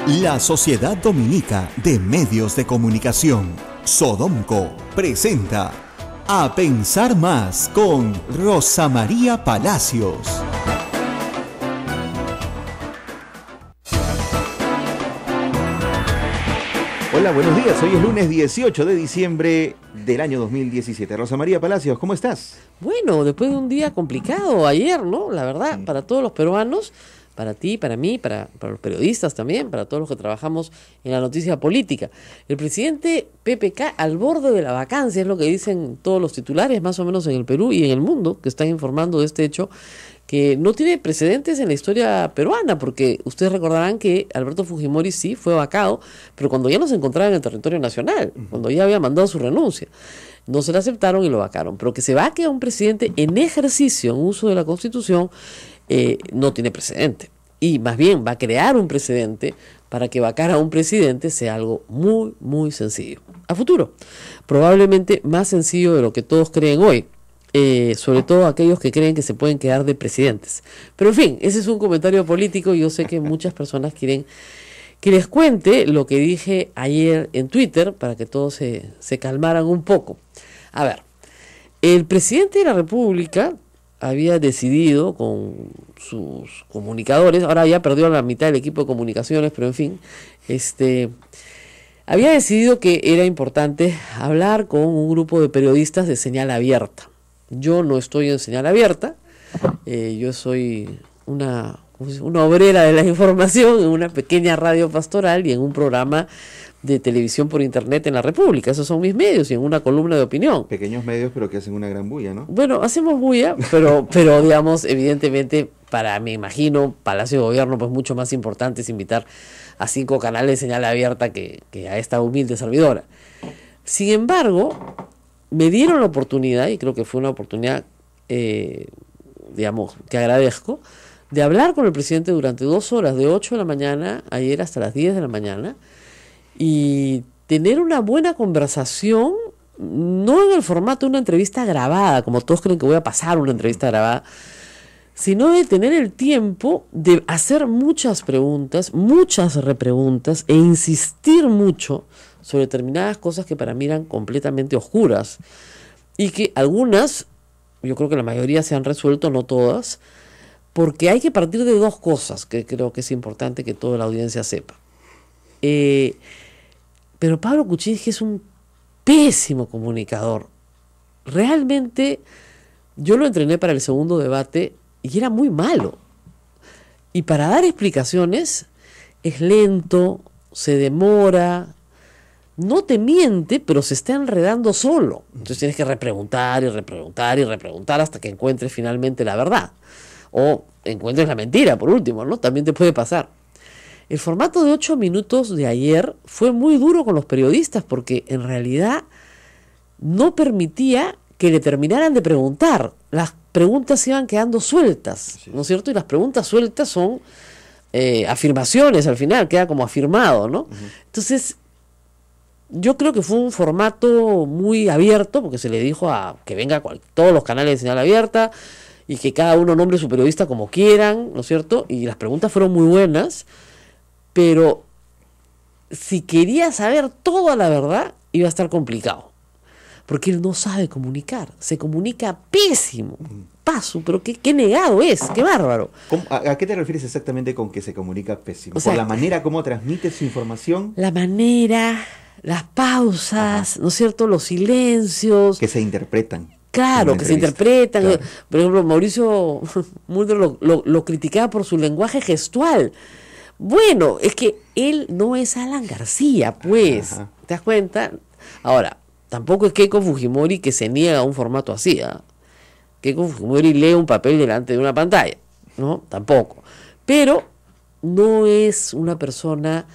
La Sociedad Dominica de Medios de Comunicación, Sodomco, presenta A Pensar Más con Rosa María Palacios. Hola, buenos días. Hoy es lunes 18 de diciembre del año 2017. Rosa María Palacios, ¿cómo estás? Bueno, después de un día complicado ayer, ¿no? La verdad, para todos los peruanos, para ti, para mí, para los periodistas también, para todos los que trabajamos en la noticia política. El presidente PPK al borde de la vacancia, es lo que dicen todos los titulares, más o menos en el Perú y en el mundo, que están informando de este hecho, que no tiene precedentes en la historia peruana, porque ustedes recordarán que Alberto Fujimori sí fue vacado, pero cuando ya no se encontraba en el territorio nacional, cuando ya había mandado su renuncia. No se la aceptaron y lo vacaron. Pero que se vaque a un presidente en ejercicio, en uso de la Constitución, no tiene precedente. Y más bien va a crear un precedente para que vacar a un presidente sea algo muy, muy sencillo. A futuro, probablemente más sencillo de lo que todos creen hoy. Sobre todo aquellos que creen que se pueden quedar de presidentes. Pero en fin, ese es un comentario político y yo sé que muchas personas quieren que les cuente lo que dije ayer en Twitter para que todos se calmaran un poco. A ver, el presidente de la República había decidido con sus comunicadores, ahora ya perdió a la mitad del equipo de comunicaciones, pero en fin, había decidido que era importante hablar con un grupo de periodistas de señal abierta. Yo no estoy en señal abierta, yo soy una obrera de la información en una pequeña radio pastoral y en un programa de televisión por internet en la República. Esos son mis medios y en una columna de opinión. Pequeños medios, pero que hacen una gran bulla, ¿no? Bueno, hacemos bulla, pero digamos, evidentemente, me imagino, Palacio de Gobierno, pues mucho más importante es invitar a 5 canales de señal abierta que a esta humilde servidora. Sin embargo, me dieron la oportunidad, y creo que fue una oportunidad, digamos, que agradezco, de hablar con el presidente durante 2 horas, de 8 de la mañana, ayer hasta las 10 de la mañana, y tener una buena conversación, no en el formato de una entrevista grabada, como todos creen que voy a pasar una entrevista grabada, sino de tener el tiempo de hacer muchas preguntas, muchas repreguntas, e insistir mucho sobre determinadas cosas que para mí eran completamente oscuras, y que algunas, yo creo que la mayoría se han resuelto, no todas, porque hay que partir de 2 cosas que creo que es importante que toda la audiencia sepa. Pero Pablo Kuczynski es un pésimo comunicador. Realmente yo lo entrené para el segundo debate y era muy malo. Y para dar explicaciones es lento, se demora, no te miente, pero se está enredando solo. Entonces tienes que repreguntar y repreguntar y repreguntar hasta que encuentres finalmente la verdad. O encuentres la mentira, por último, ¿no? También te puede pasar. El formato de 8 minutos de ayer fue muy duro con los periodistas porque en realidad no permitía que le terminaran de preguntar. Las preguntas iban quedando sueltas, ¿no es cierto? Y las preguntas sueltas son afirmaciones al final, queda como afirmado, ¿no? Entonces, yo creo que fue un formato muy abierto porque se le dijo a que venga todos los canales de señal abierta y que cada uno nombre su periodista como quieran, ¿no es cierto? Y las preguntas fueron muy buenas, pero si quería saber toda la verdad, iba a estar complicado, porque él no sabe comunicar, se comunica pésimo, paso, pero qué negado es, qué bárbaro. ¿A qué te refieres exactamente con que se comunica pésimo? O sea, ¿por la manera como transmite su información? La manera, las pausas, ¿no es cierto? Los silencios. Que se interpretan. Claro, que se interpretan. Claro. Por ejemplo, Mauricio Mulder lo criticaba por su lenguaje gestual. Bueno, es que él no es Alan García, pues. Ajá. ¿Te das cuenta? Ahora, tampoco es Keiko Fujimori que se niega a un formato así, ¿eh? Keiko Fujimori lee un papel delante de una pantalla, ¿no? Tampoco. Pero no es una persona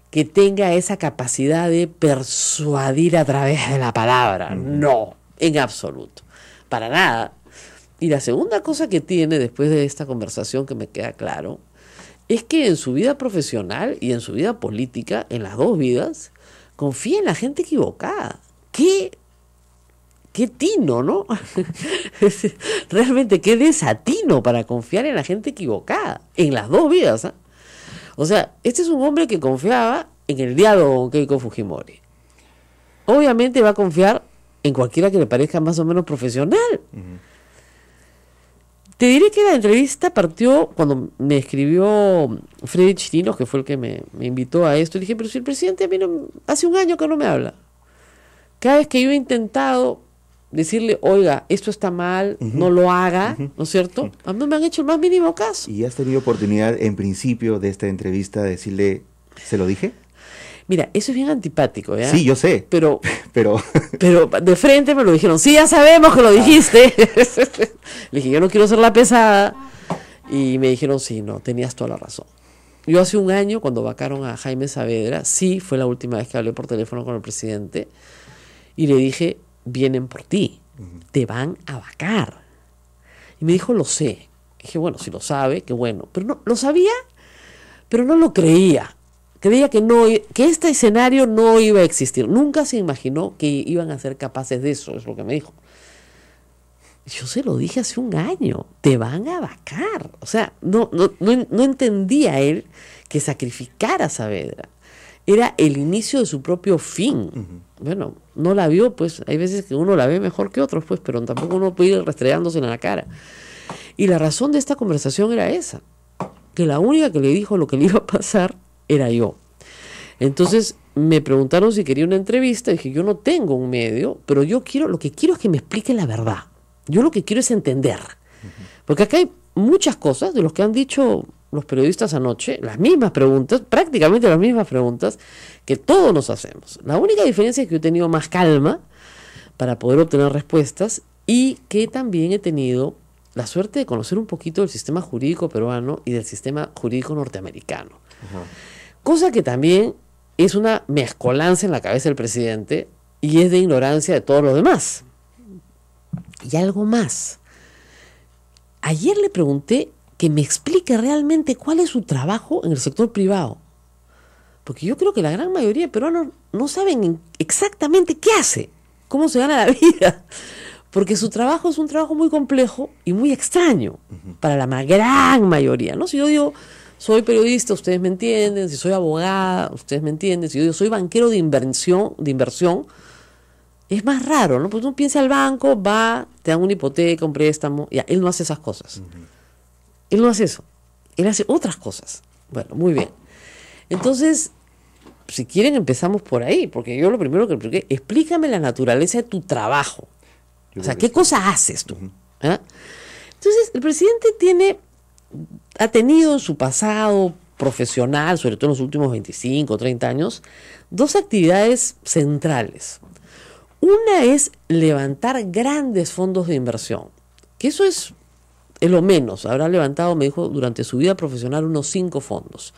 que tenga esa capacidad de persuadir a través de la palabra. No, en absoluto. Para nada. Y la segunda cosa que tiene después de esta conversación que me queda claro es que en su vida profesional y en su vida política, en las 2 vidas, confía en la gente equivocada. ¿Qué tino, ¿no? Realmente qué desatino para confiar en la gente equivocada, en las 2 vidas, ¿eh? O sea, este es un hombre que confiaba en el diálogo con Keiko Fujimori. Obviamente va a confiar en cualquiera que le parezca más o menos profesional. Te diré que la entrevista partió cuando me escribió Freddy Chirinos, que fue el que me invitó a esto. Le dije, pero si el presidente a mí hace un año que no me habla. Cada vez que yo he intentado decirle, oiga, esto está mal, no lo haga, ¿no es cierto? A mí no me han hecho el más mínimo caso. ¿Y has tenido oportunidad en principio de esta entrevista de decirle, ¿se lo dije? Mira, eso es bien antipático, ¿ya? Sí, yo sé. Pero pero de frente me lo dijeron, sí, ya sabemos que lo dijiste. Le dije, yo no quiero ser la pesada. Y me dijeron, sí, no, tenías toda la razón. Yo hace un año, cuando vacaron a Jaime Saavedra, sí, fue la última vez que hablé por teléfono con el presidente, y le dije, vienen por ti, te van a vacar. Y me dijo, lo sé. Dije, bueno, si lo sabe, qué bueno. Pero no, lo sabía, pero no lo creía. Creía que este escenario no iba a existir. Nunca se imaginó que iban a ser capaces de eso, es lo que me dijo. Yo se lo dije hace un año, te van a vacar. O sea, no entendía él que sacrificar a Saavedra era el inicio de su propio fin. Bueno, no la vio, pues hay veces que uno la ve mejor que otros, pues, pero tampoco uno puede ir restregándose en la cara. Y la razón de esta conversación era esa, que la única que le dijo lo que le iba a pasar era yo. Entonces me preguntaron si quería una entrevista, dije, yo no tengo un medio, pero lo que quiero es que me explique la verdad. Yo lo que quiero es entender. Porque acá hay muchas cosas de los que han dicho los periodistas anoche, las mismas preguntas, prácticamente las mismas preguntas que todos nos hacemos. La única diferencia es que yo he tenido más calma para poder obtener respuestas y que también he tenido la suerte de conocer un poquito del sistema jurídico peruano y del sistema jurídico norteamericano. Cosa que también es una mezcolanza en la cabeza del presidente y es de ignorancia de todos los demás. Y algo más. Ayer le pregunté que me explique realmente cuál es su trabajo en el sector privado. Porque yo creo que la gran mayoría de peruanos no saben exactamente qué hace, cómo se gana la vida. Porque su trabajo es un trabajo muy complejo y muy extraño para la gran mayoría, ¿no? Si yo digo, soy periodista, ustedes me entienden. Si soy abogada, ustedes me entienden. Si yo digo, soy banquero de inversión, es más raro, ¿no? Pues uno piensa al banco, va, te dan una hipoteca, un préstamo. Ya, él no hace esas cosas. Él no hace eso. Él hace otras cosas. Bueno, muy bien. Entonces, si quieren, empezamos por ahí. Porque yo lo primero que le pregunté, explícame la naturaleza de tu trabajo. O sea, ¿qué cosa haces tú? ¿Ah? Entonces, el presidente ha tenido en su pasado profesional, sobre todo en los últimos 25 o 30 años, dos actividades centrales. Una es levantar grandes fondos de inversión, que eso es lo menos. Habrá levantado, me dijo, durante su vida profesional unos 5 fondos.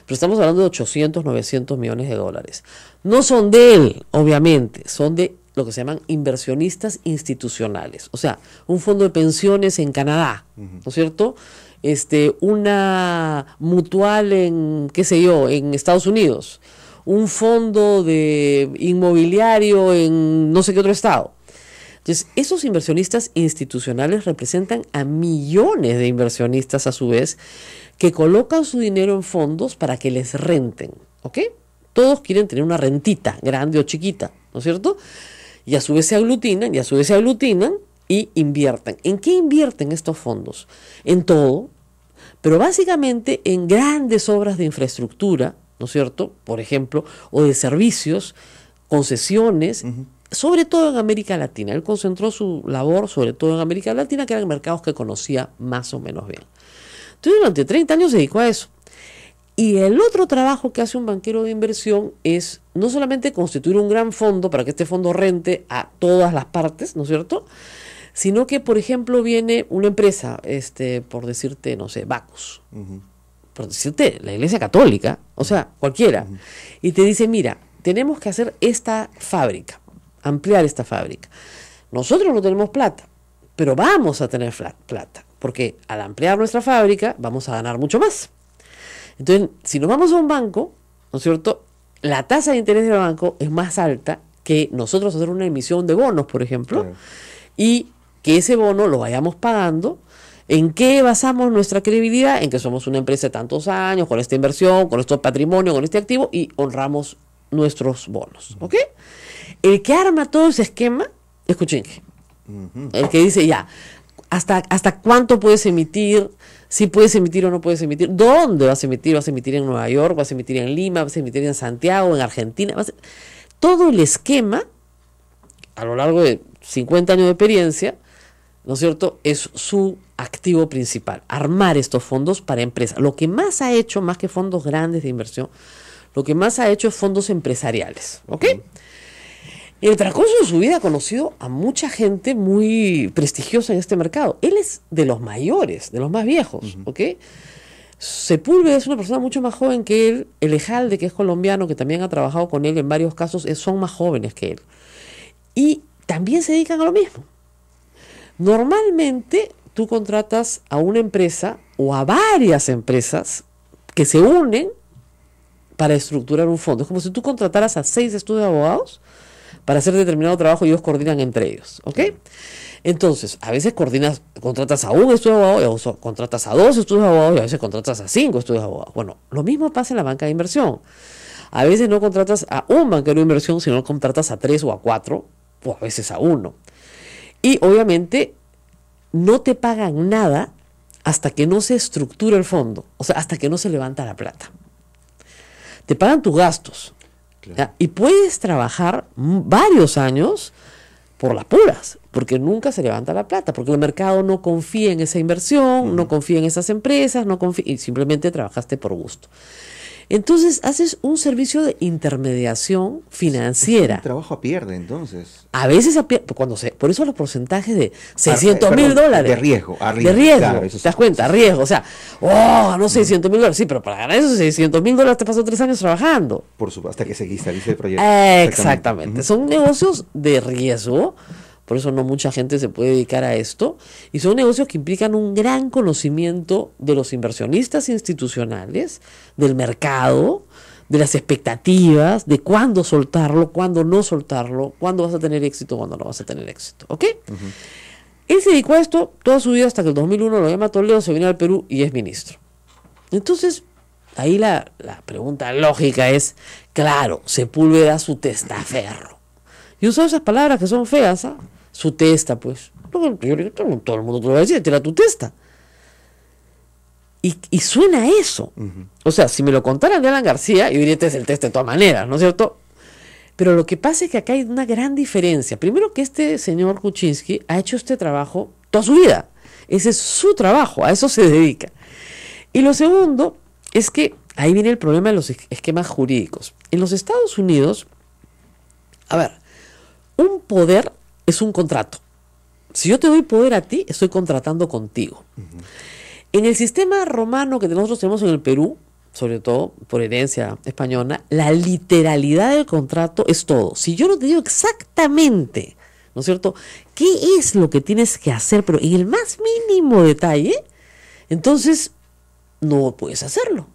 Pero estamos hablando de 800, 900 millones de dólares. No son de él, obviamente, son de lo que se llaman inversionistas institucionales. O sea, un fondo de pensiones en Canadá, ¿no es cierto? Una mutual en, qué sé yo, en Estados Unidos. Un fondo de inmobiliario en no sé qué otro estado. Entonces, esos inversionistas institucionales representan a millones de inversionistas a su vez que colocan su dinero en fondos para que les renten, ¿ok? Todos quieren tener una rentita, grande o chiquita, ¿no es cierto? Y a su vez se aglutinan, y invierten. ¿En qué invierten estos fondos? En todo, pero básicamente en grandes obras de infraestructura, ¿no es cierto? Por ejemplo, o de servicios, concesiones, sobre todo en América Latina. Él concentró su labor sobre todo en América Latina, que eran mercados que conocía más o menos bien. Entonces, durante 30 años se dedicó a eso. Y el otro trabajo que hace un banquero de inversión es no solamente constituir un gran fondo para que este fondo rente a todas las partes, ¿no es cierto?, sino que, por ejemplo, viene una empresa, por decirte, no sé, Bacus, por decirte, la Iglesia Católica, o sea, cualquiera, y te dice, mira, tenemos que hacer esta fábrica, ampliar esta fábrica. Nosotros no tenemos plata, pero vamos a tener plata, porque al ampliar nuestra fábrica vamos a ganar mucho más. Entonces, si nos vamos a un banco, ¿no es cierto?, la tasa de interés del banco es más alta que nosotros hacer una emisión de bonos, por ejemplo, y que ese bono lo vayamos pagando ¿En qué basamos nuestra credibilidad? En que somos una empresa de tantos años, con esta inversión, con este patrimonio, con este activo, y honramos nuestros bonos. ¿Ok? El que arma todo ese esquema es Kuczynski. El que dice, ya, ¿hasta cuánto puedes emitir? Si puedes emitir o no puedes emitir. ¿Dónde vas a emitir? ¿Vas a emitir en Nueva York? ¿Vas a emitir en Lima? ¿Vas a emitir en Santiago? ¿En Argentina? Todo el esquema, a lo largo de 50 años de experiencia, ¿no es cierto?, es su activo principal, armar estos fondos para empresas. Lo que más ha hecho, más que fondos grandes de inversión, lo que más ha hecho es fondos empresariales. ¿Ok? En el transcurso de su vida ha conocido a mucha gente muy prestigiosa en este mercado. Él es de los mayores, de los más viejos. ¿Ok? Sepúlveda es una persona mucho más joven que él. Elejalde, que es colombiano, que también ha trabajado con él en varios casos, son más jóvenes que él. Y también se dedican a lo mismo. Normalmente tú contratas a una empresa o a varias empresas que se unen para estructurar un fondo. Es como si tú contrataras a 6 estudios de abogados para hacer determinado trabajo y ellos coordinan entre ellos. ¿Ok? Entonces, a veces contratas a un estudio de abogados, y contratas a 2 estudios de abogados y a veces contratas a 5 estudios de abogados. Bueno, lo mismo pasa en la banca de inversión. A veces no contratas a un banquero de inversión, sino contratas a 3 o a 4, o a veces a 1. Y obviamente no te pagan nada hasta que no se estructura el fondo, o sea, hasta que no se levanta la plata. Te pagan tus gastos. Claro. Y puedes trabajar varios años por las puras, porque nunca se levanta la plata, porque el mercado no confía en esa inversión, no confía en esas empresas, y simplemente trabajaste por gusto. Entonces haces un servicio de intermediación financiera. Un trabajo a pierde, entonces. A veces por eso los porcentajes de $600,000. De riesgo. De riesgo, claro, ¿te das cuenta? Riesgo, o sea, no $600,000. Sí, pero para ganar esos $600,000 te pasó 3 años trabajando. Por supuesto, hasta que se cristalice el proyecto. Exactamente. Son negocios de riesgo. Por eso no mucha gente se puede dedicar a esto. Y son negocios que implican un gran conocimiento de los inversionistas institucionales, del mercado, de las expectativas, de cuándo soltarlo, cuándo no soltarlo, cuándo vas a tener éxito, cuándo no vas a tener éxito. ¿Ok? Él se dedicó a esto toda su vida hasta que el 2001 lo llama Toledo, se viene al Perú y es ministro. Entonces, ahí la pregunta lógica es, claro, Sepúlveda su testaferro. Y usó esas palabras que son feas, ¿ah? Su testa, pues. Todo el mundo te lo va a decir, tira tu testa. Y suena eso. O sea, si me lo contaran de Alan García, yo diría, este es el testa de todas maneras, ¿no es cierto? Pero lo que pasa es que acá hay una gran diferencia. Primero que este señor Kuczynski ha hecho este trabajo toda su vida. Ese es su trabajo, a eso se dedica. Y lo segundo es que ahí viene el problema de los esquemas jurídicos. En los Estados Unidos, a ver, un poder es un contrato. Si yo te doy poder a ti, estoy contratando contigo. En el sistema romano que nosotros tenemos en el Perú, sobre todo por herencia española, la literalidad del contrato es todo. Si yo no te digo exactamente, ¿no es cierto?, qué es lo que tienes que hacer, pero en el más mínimo detalle, entonces no puedes hacerlo.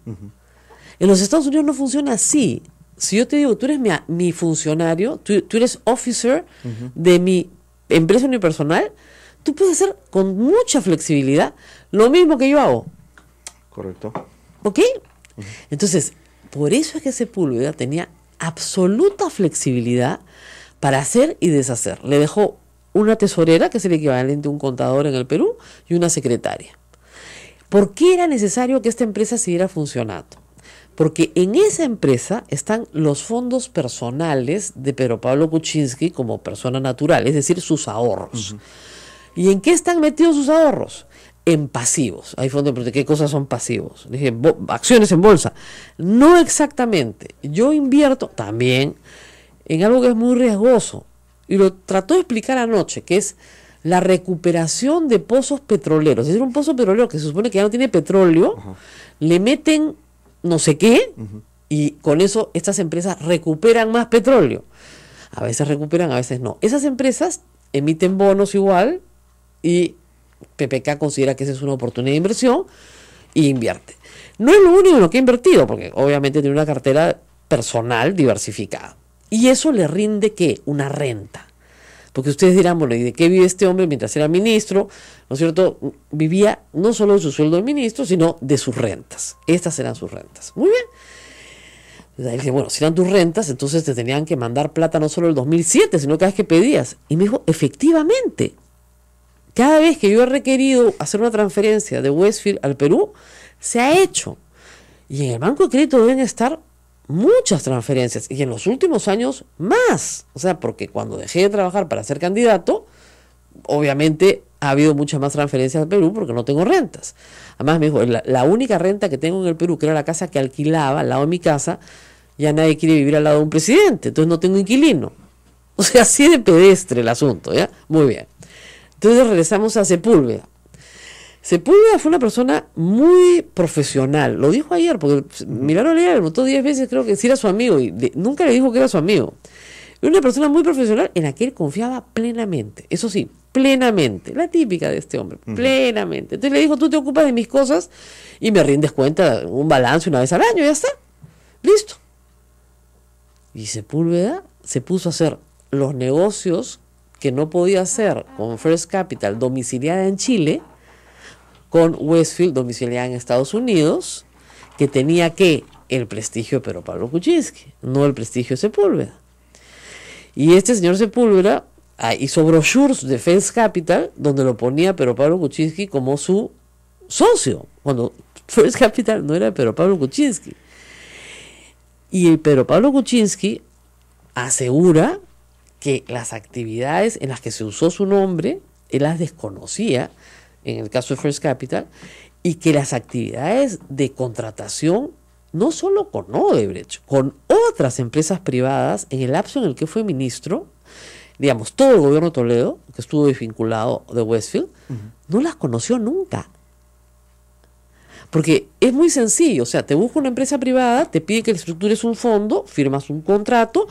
En los Estados Unidos no funciona así. Si yo te digo, tú eres mi funcionario, tú eres officer de mi empresa unipersonal, tú puedes hacer con mucha flexibilidad lo mismo que yo hago. Correcto. ¿Ok? Entonces, por eso es que Sepúlveda tenía absoluta flexibilidad para hacer y deshacer. Le dejó una tesorera, que es el equivalente a un contador en el Perú, y una secretaria. ¿Por qué era necesario que esta empresa siguiera funcionando? Porque en esa empresa están los fondos personales de Pedro Pablo Kuczynski como persona natural, es decir, sus ahorros. ¿Y en qué están metidos sus ahorros? En pasivos. Hay fondos de ¿qué cosas son pasivos? Dije, acciones en bolsa. No exactamente. Yo invierto también en algo que es muy riesgoso. Y lo trató de explicar anoche, que es la recuperación de pozos petroleros. Es decir, un pozo petrolero que se supone que ya no tiene petróleo, le meten no sé qué, y con eso estas empresas recuperan más petróleo. A veces recuperan, a veces no. Esas empresas emiten bonos igual, y PPK considera que esa es una oportunidad de inversión, y invierte. No es lo único en lo que ha invertido, porque obviamente tiene una cartera personal diversificada. Y eso le rinde, ¿qué? Una renta. Porque ustedes dirán, bueno, ¿y de qué vive este hombre mientras era ministro? ¿No es cierto? Vivía no solo de su sueldo de ministro, sino de sus rentas. Estas eran sus rentas. Muy bien. Entonces, ahí dije, bueno, si eran tus rentas, entonces te tenían que mandar plata no solo el 2007, sino cada vez que pedías. Y me dijo, efectivamente, cada vez que yo he requerido hacer una transferencia de Westfield al Perú, se ha hecho. Y en el Banco de Crédito deben estar muchas transferencias. Y en los últimos años, más. O sea, porque cuando dejé de trabajar para ser candidato, obviamente ha habido muchas más transferencias al Perú porque no tengo rentas. Además me dijo, la única renta que tengo en el Perú, que era la casa que alquilaba al lado de mi casa, ya nadie quiere vivir al lado de un presidente, entonces no tengo inquilino. O sea, así de pedestre el asunto, ¿ya? Muy bien. Entonces regresamos a Sepúlveda. Sepúlveda fue una persona muy profesional, lo dijo ayer, porque Milagro Leiva le preguntó 10 veces, creo que si era su amigo, y nunca le dijo que era su amigo. Era una persona muy profesional en la que él confiaba plenamente, eso sí, plenamente, la típica de este hombre, plenamente. Entonces le dijo, tú te ocupas de mis cosas y me rindes cuenta, un balance una vez al año, ya está, listo. Y Sepúlveda se puso a hacer los negocios que no podía hacer con First Capital domiciliada en Chile, con Westfield domiciliada en Estados Unidos, que tenía que el prestigio de Pedro Pablo Kuczynski, no el prestigio de Sepúlveda. Y este señor Sepúlveda hizo brochures de First Capital donde lo ponía Pedro Pablo Kuczynski como su socio, cuando First Capital no era Pedro Pablo Kuczynski. Y el Pedro Pablo Kuczynski asegura que las actividades en las que se usó su nombre, él las desconocía, en el caso de First Capital, y que las actividades de contratación, no solo con Odebrecht, con otras empresas privadas, en el lapso en el que fue ministro, digamos, todo el gobierno de Toledo, que estuvo desvinculado de Westfield, no las conoció nunca. Porque es muy sencillo, o sea, te busca una empresa privada, te pide que le estructures un fondo, firmas un contrato,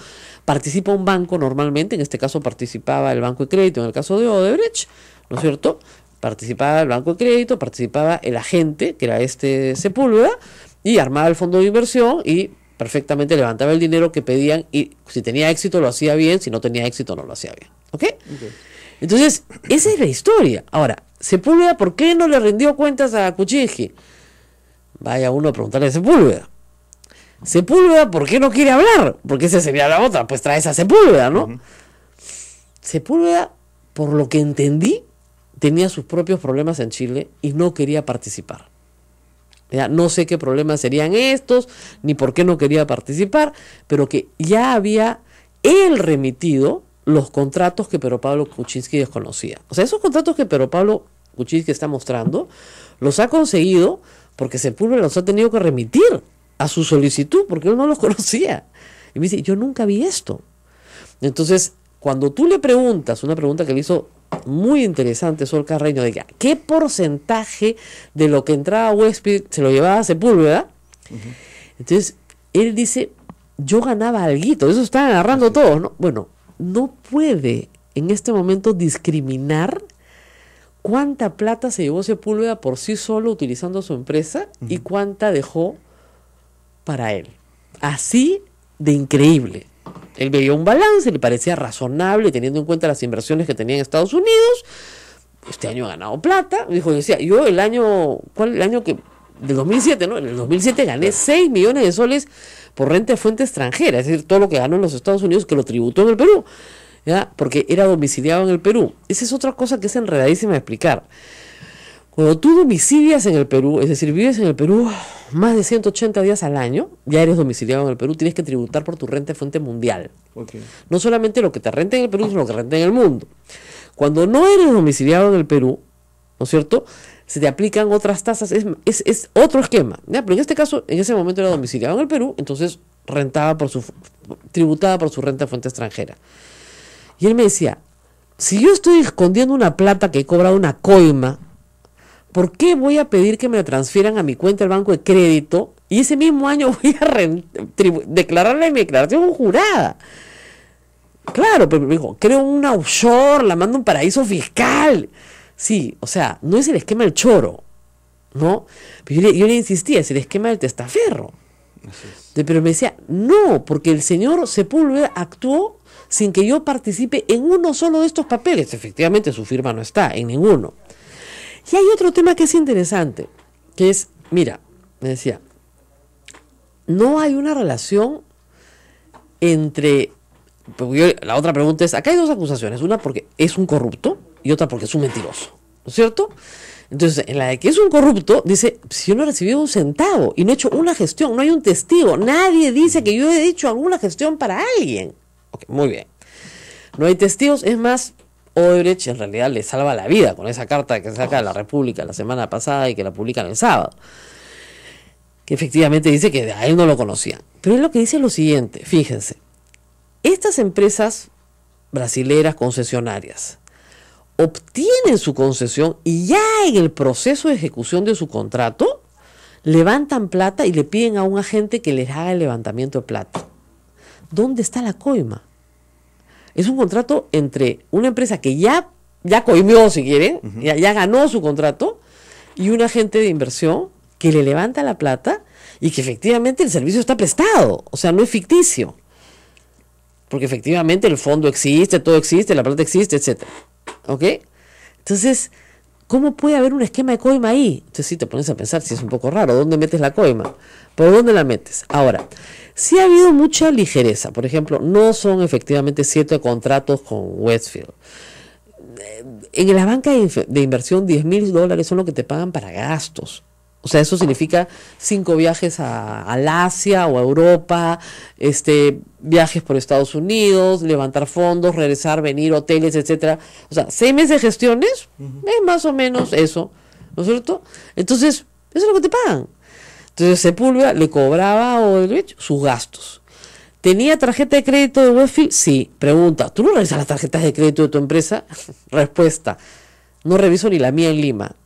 participa un banco normalmente, en este caso participaba el Banco de Crédito, en el caso de Odebrecht, ¿no es cierto?, participaba el Banco de Crédito, participaba el agente, que era este Sepúlveda, y armaba el fondo de inversión y perfectamente levantaba el dinero que pedían y si tenía éxito lo hacía bien, si no tenía éxito no lo hacía bien. ¿Ok? Entonces, esa es la historia. Ahora, Sepúlveda, ¿por qué no le rindió cuentas a Kuczynski? Vaya uno a preguntarle a Sepúlveda. Sepúlveda, ¿por qué no quiere hablar? Porque esa sería la otra, pues traes a Sepúlveda, ¿no? Sepúlveda, por lo que entendí, tenía sus propios problemas en Chile y no quería participar. Ya, no sé qué problemas serían estos, ni por qué no quería participar, pero que ya había él remitido los contratos que Pedro Pablo Kuczynski desconocía. O sea, esos contratos que Pedro Pablo Kuczynski está mostrando, los ha conseguido porque Sepúlveda los ha tenido que remitir a su solicitud, porque él no los conocía. Y me dice, yo nunca vi esto. Entonces, cuando tú le preguntas, una pregunta que le hizo muy interesante Sol Carreño, de qué porcentaje de lo que entraba a Westfield se lo llevaba a Sepúlveda, entonces él dice, yo ganaba alguito, eso están agarrando todos, ¿no? Bueno, no puede en este momento discriminar cuánta plata se llevó Sepúlveda por sí solo utilizando su empresa y cuánta dejó para él. Así de increíble. Él veía un balance, le parecía razonable teniendo en cuenta las inversiones que tenía en Estados Unidos. Este año ha ganado plata. Dijo, decía, yo el año, ¿cuál el año que? Del 2007, ¿no? En el 2007 gané 6 millones de soles por renta de fuente extranjera, es decir, todo lo que ganó en los Estados Unidos que lo tributó en el Perú, ¿ya? Porque era domiciliado en el Perú. Esa es otra cosa que es enredadísima de explicar. Cuando tú domicilias en el Perú, es decir, vives en el Perú más de 180 días al año, ya eres domiciliado en el Perú, tienes que tributar por tu renta de fuente mundial. No solamente lo que te renta en el Perú, sino lo que renta en el mundo. Cuando no eres domiciliado en el Perú, ¿no es cierto?, se te aplican otras tasas, es otro esquema, ¿ya? Pero en este caso, en ese momento era domiciliado en el Perú, entonces tributaba por su renta de fuente extranjera. Y él me decía, si yo estoy escondiendo una plata que he cobrado una coima, ¿por qué voy a pedir que me la transfieran a mi cuenta del Banco de Crédito y ese mismo año voy a declararla en mi declaración jurada? Claro, pero me dijo, creo una offshore, la mando a un paraíso fiscal. Sí, o sea, no es el esquema del choro, ¿no? Pero yo le insistía, es el esquema del testaferro, Pero me decía, no, porque el señor Sepúlveda actuó sin que yo participe en uno solo de estos papeles. Efectivamente, su firma no está en ninguno. Y hay otro tema que es interesante, que es, mira, me decía, no hay una relación entre... la otra pregunta es, acá hay dos acusaciones, una porque es un corrupto y otra porque es un mentiroso, ¿no es cierto? Entonces, en la de que es un corrupto, dice, si yo no he recibido un centavo y no he hecho una gestión, no hay un testigo, nadie dice que yo he hecho alguna gestión para alguien. Ok, muy bien. No hay testigos, es más, Odebrecht en realidad le salva la vida con esa carta que saca de la República la semana pasada y que la publican el sábado. Que efectivamente dice que a él no lo conocían. Pero él lo que dice es lo siguiente, fíjense, estas empresas brasileras concesionarias obtienen su concesión y ya en el proceso de ejecución de su contrato levantan plata y le piden a un agente que les haga el levantamiento de plata. ¿Dónde está la coima? Es un contrato entre una empresa que ya coimió, si quieren, ya ganó su contrato, y un agente de inversión que le levanta la plata y que efectivamente el servicio está prestado, o sea, no es ficticio. Porque efectivamente el fondo existe, todo existe, la plata existe, etc. ¿Ok? Entonces, ¿cómo puede haber un esquema de coima ahí? Entonces sí te pones a pensar si es un poco raro, ¿dónde metes la coima? ¿Por dónde la metes? Ahora, sí ha habido mucha ligereza. Por ejemplo, no son efectivamente 7 contratos con Westfield. En la banca de inversión, $10,000 son lo que te pagan para gastos. O sea, eso significa 5 viajes al Asia o a Europa, viajes por Estados Unidos, levantar fondos, regresar, venir, hoteles, etcétera. O sea, 6 meses de gestiones, es más o menos eso, ¿no es cierto? Entonces, eso es lo que te pagan. Entonces, Sepúlveda le cobraba a Odebrecht sus gastos. ¿Tenía tarjeta de crédito de Westfield? Sí. Pregunta, ¿tú no revisas las tarjetas de crédito de tu empresa? Respuesta, no reviso ni la mía en Lima.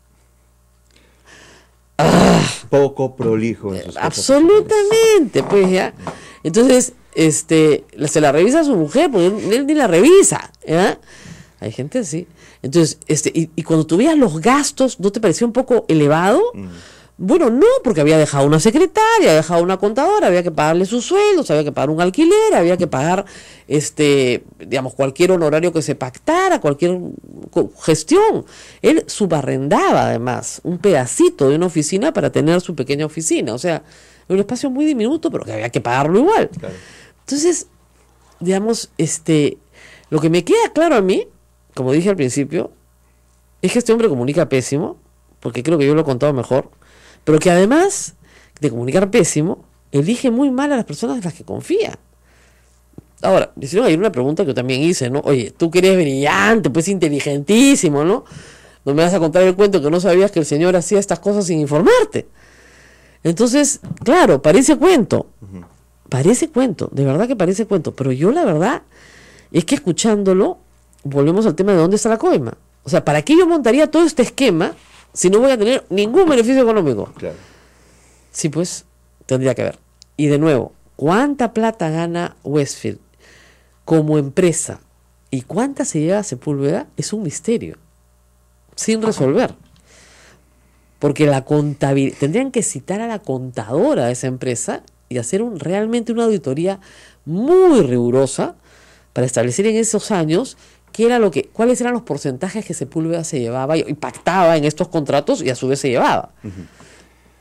Poco prolijo en sus absolutamente, pues ya. Entonces, se la revisa a su mujer, porque él ni la revisa, ¿ya? Hay gente así. Entonces, y cuando tú veías los gastos, ¿no te parecía un poco elevado? Bueno, no, porque había dejado una secretaria, había dejado una contadora, había que pagarle sus sueldos, había que pagar un alquiler, había que pagar, digamos, cualquier honorario que se pactara, cualquier gestión. Él subarrendaba, además, un pedacito de una oficina para tener su pequeña oficina. O sea, un espacio muy diminuto, pero que había que pagarlo igual. Claro. Entonces, digamos, lo que me queda claro a mí, como dije al principio, es que este hombre comunica pésimo, porque creo que yo lo he contado mejor, pero que además de comunicar pésimo, elige muy mal a las personas en las que confía. Ahora, me hicieron ayer una pregunta que yo también hice, ¿no? Oye, tú que eres brillante, pues inteligentísimo, ¿no? No me vas a contar el cuento que no sabías que el señor hacía estas cosas sin informarte. Entonces, claro, parece cuento. Parece cuento, de verdad que parece cuento. Pero yo la verdad es que escuchándolo, volvemos al tema de dónde está la coima. O sea, ¿para qué yo montaría todo este esquema si no voy a tener ningún beneficio económico? Claro. Sí, pues, tendría que ver. Y de nuevo, ¿cuánta plata gana Westfield como empresa? ¿Y cuánta se lleva a Sepúlveda? Es un misterio, sin resolver. Porque la contabilidad, tendrían que citar a la contadora de esa empresa y hacer realmente una auditoría muy rigurosa para establecer en esos años cuáles eran los porcentajes que Sepúlveda se llevaba y pactaba en estos contratos y a su vez se llevaba.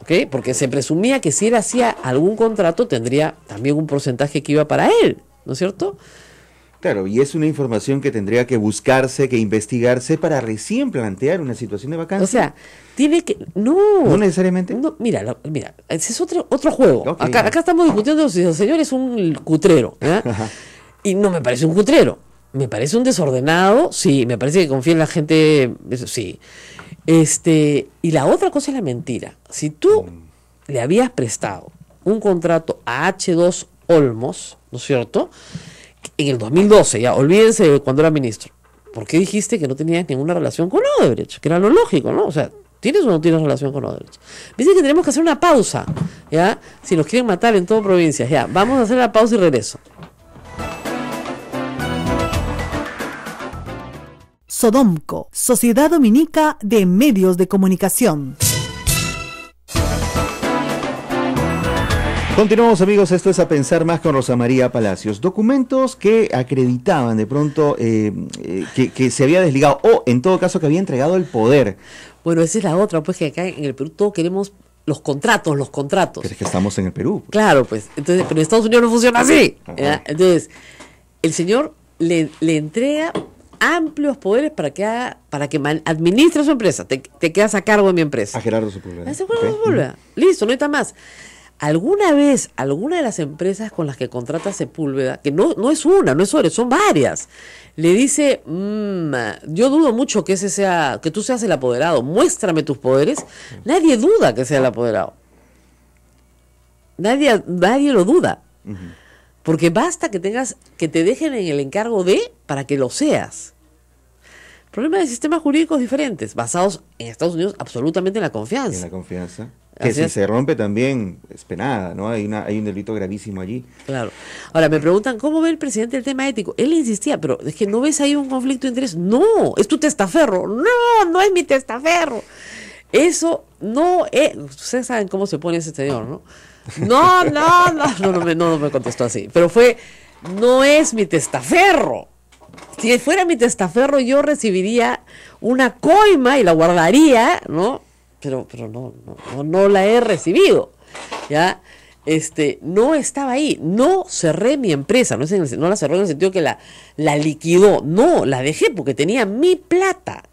¿Okay? Porque se presumía que si él hacía algún contrato tendría también un porcentaje que iba para él, ¿no es cierto? Claro, y es una información que tendría que buscarse, que investigarse para recién plantear una situación de vacancia. O sea, tiene que... No necesariamente. No, mira, ese es otro juego. Okay. Acá estamos discutiendo si el señor es un cutrero, y no me parece un cutrero. Me parece un desordenado, sí, me parece que confía en la gente, sí. Y la otra cosa es la mentira. Si tú le habías prestado un contrato a H2 Olmos, ¿no es cierto?, en el 2012, ya, olvídense de cuando era ministro, ¿por qué dijiste que no tenías ninguna relación con Odebrecht? Que era lo lógico, ¿no? O sea, ¿tienes o no tienes relación con Odebrecht? Dicen que tenemos que hacer una pausa, ¿ya? Si nos quieren matar en toda provincia, ya, vamos a hacer la pausa y regreso. Sodomco, Sociedad Dominica de Medios de Comunicación. Continuamos, amigos, esto es A Pensar Más con Rosa María Palacios. Documentos que acreditaban de pronto que se había desligado o en todo caso que había entregado el poder. Bueno, esa es la otra, pues que acá en el Perú todos queremos los contratos. Pero es que estamos en el Perú. Pues. Claro, pues, entonces, pero en Estados Unidos no funciona así. Entonces, el señor le entrega amplios poderes para que administre su empresa. Te quedas a cargo de mi empresa. A Gerardo Sepúlveda. Listo, no hay más. ¿Alguna vez, alguna de las empresas con las que contrata Sepúlveda, que no es una, no es otra, son varias, le dice, yo dudo mucho que tú seas el apoderado, muéstrame tus poderes? Nadie duda que sea el apoderado. Nadie lo duda. Porque basta que te dejen en el encargo para que lo seas. Problema de sistemas jurídicos diferentes, basados en Estados Unidos absolutamente en la confianza. En la confianza. Que si se rompe también es penada, ¿no? Hay un delito gravísimo allí. Claro. Ahora, me preguntan, ¿cómo ve el presidente el tema ético? Él insistía, pero es que ¿no ves ahí un conflicto de interés? No, es tu testaferro. No es mi testaferro. Eso no es... Ustedes saben cómo se pone ese señor, ¿no? No me contestó así. Pero no es mi testaferro. Si fuera mi testaferro, yo recibiría una coima y la guardaría, ¿no? Pero no la he recibido, ¿ya? No estaba ahí, no cerré mi empresa, no la cerré en el sentido que la liquidó, no, la dejé porque tenía mi plata.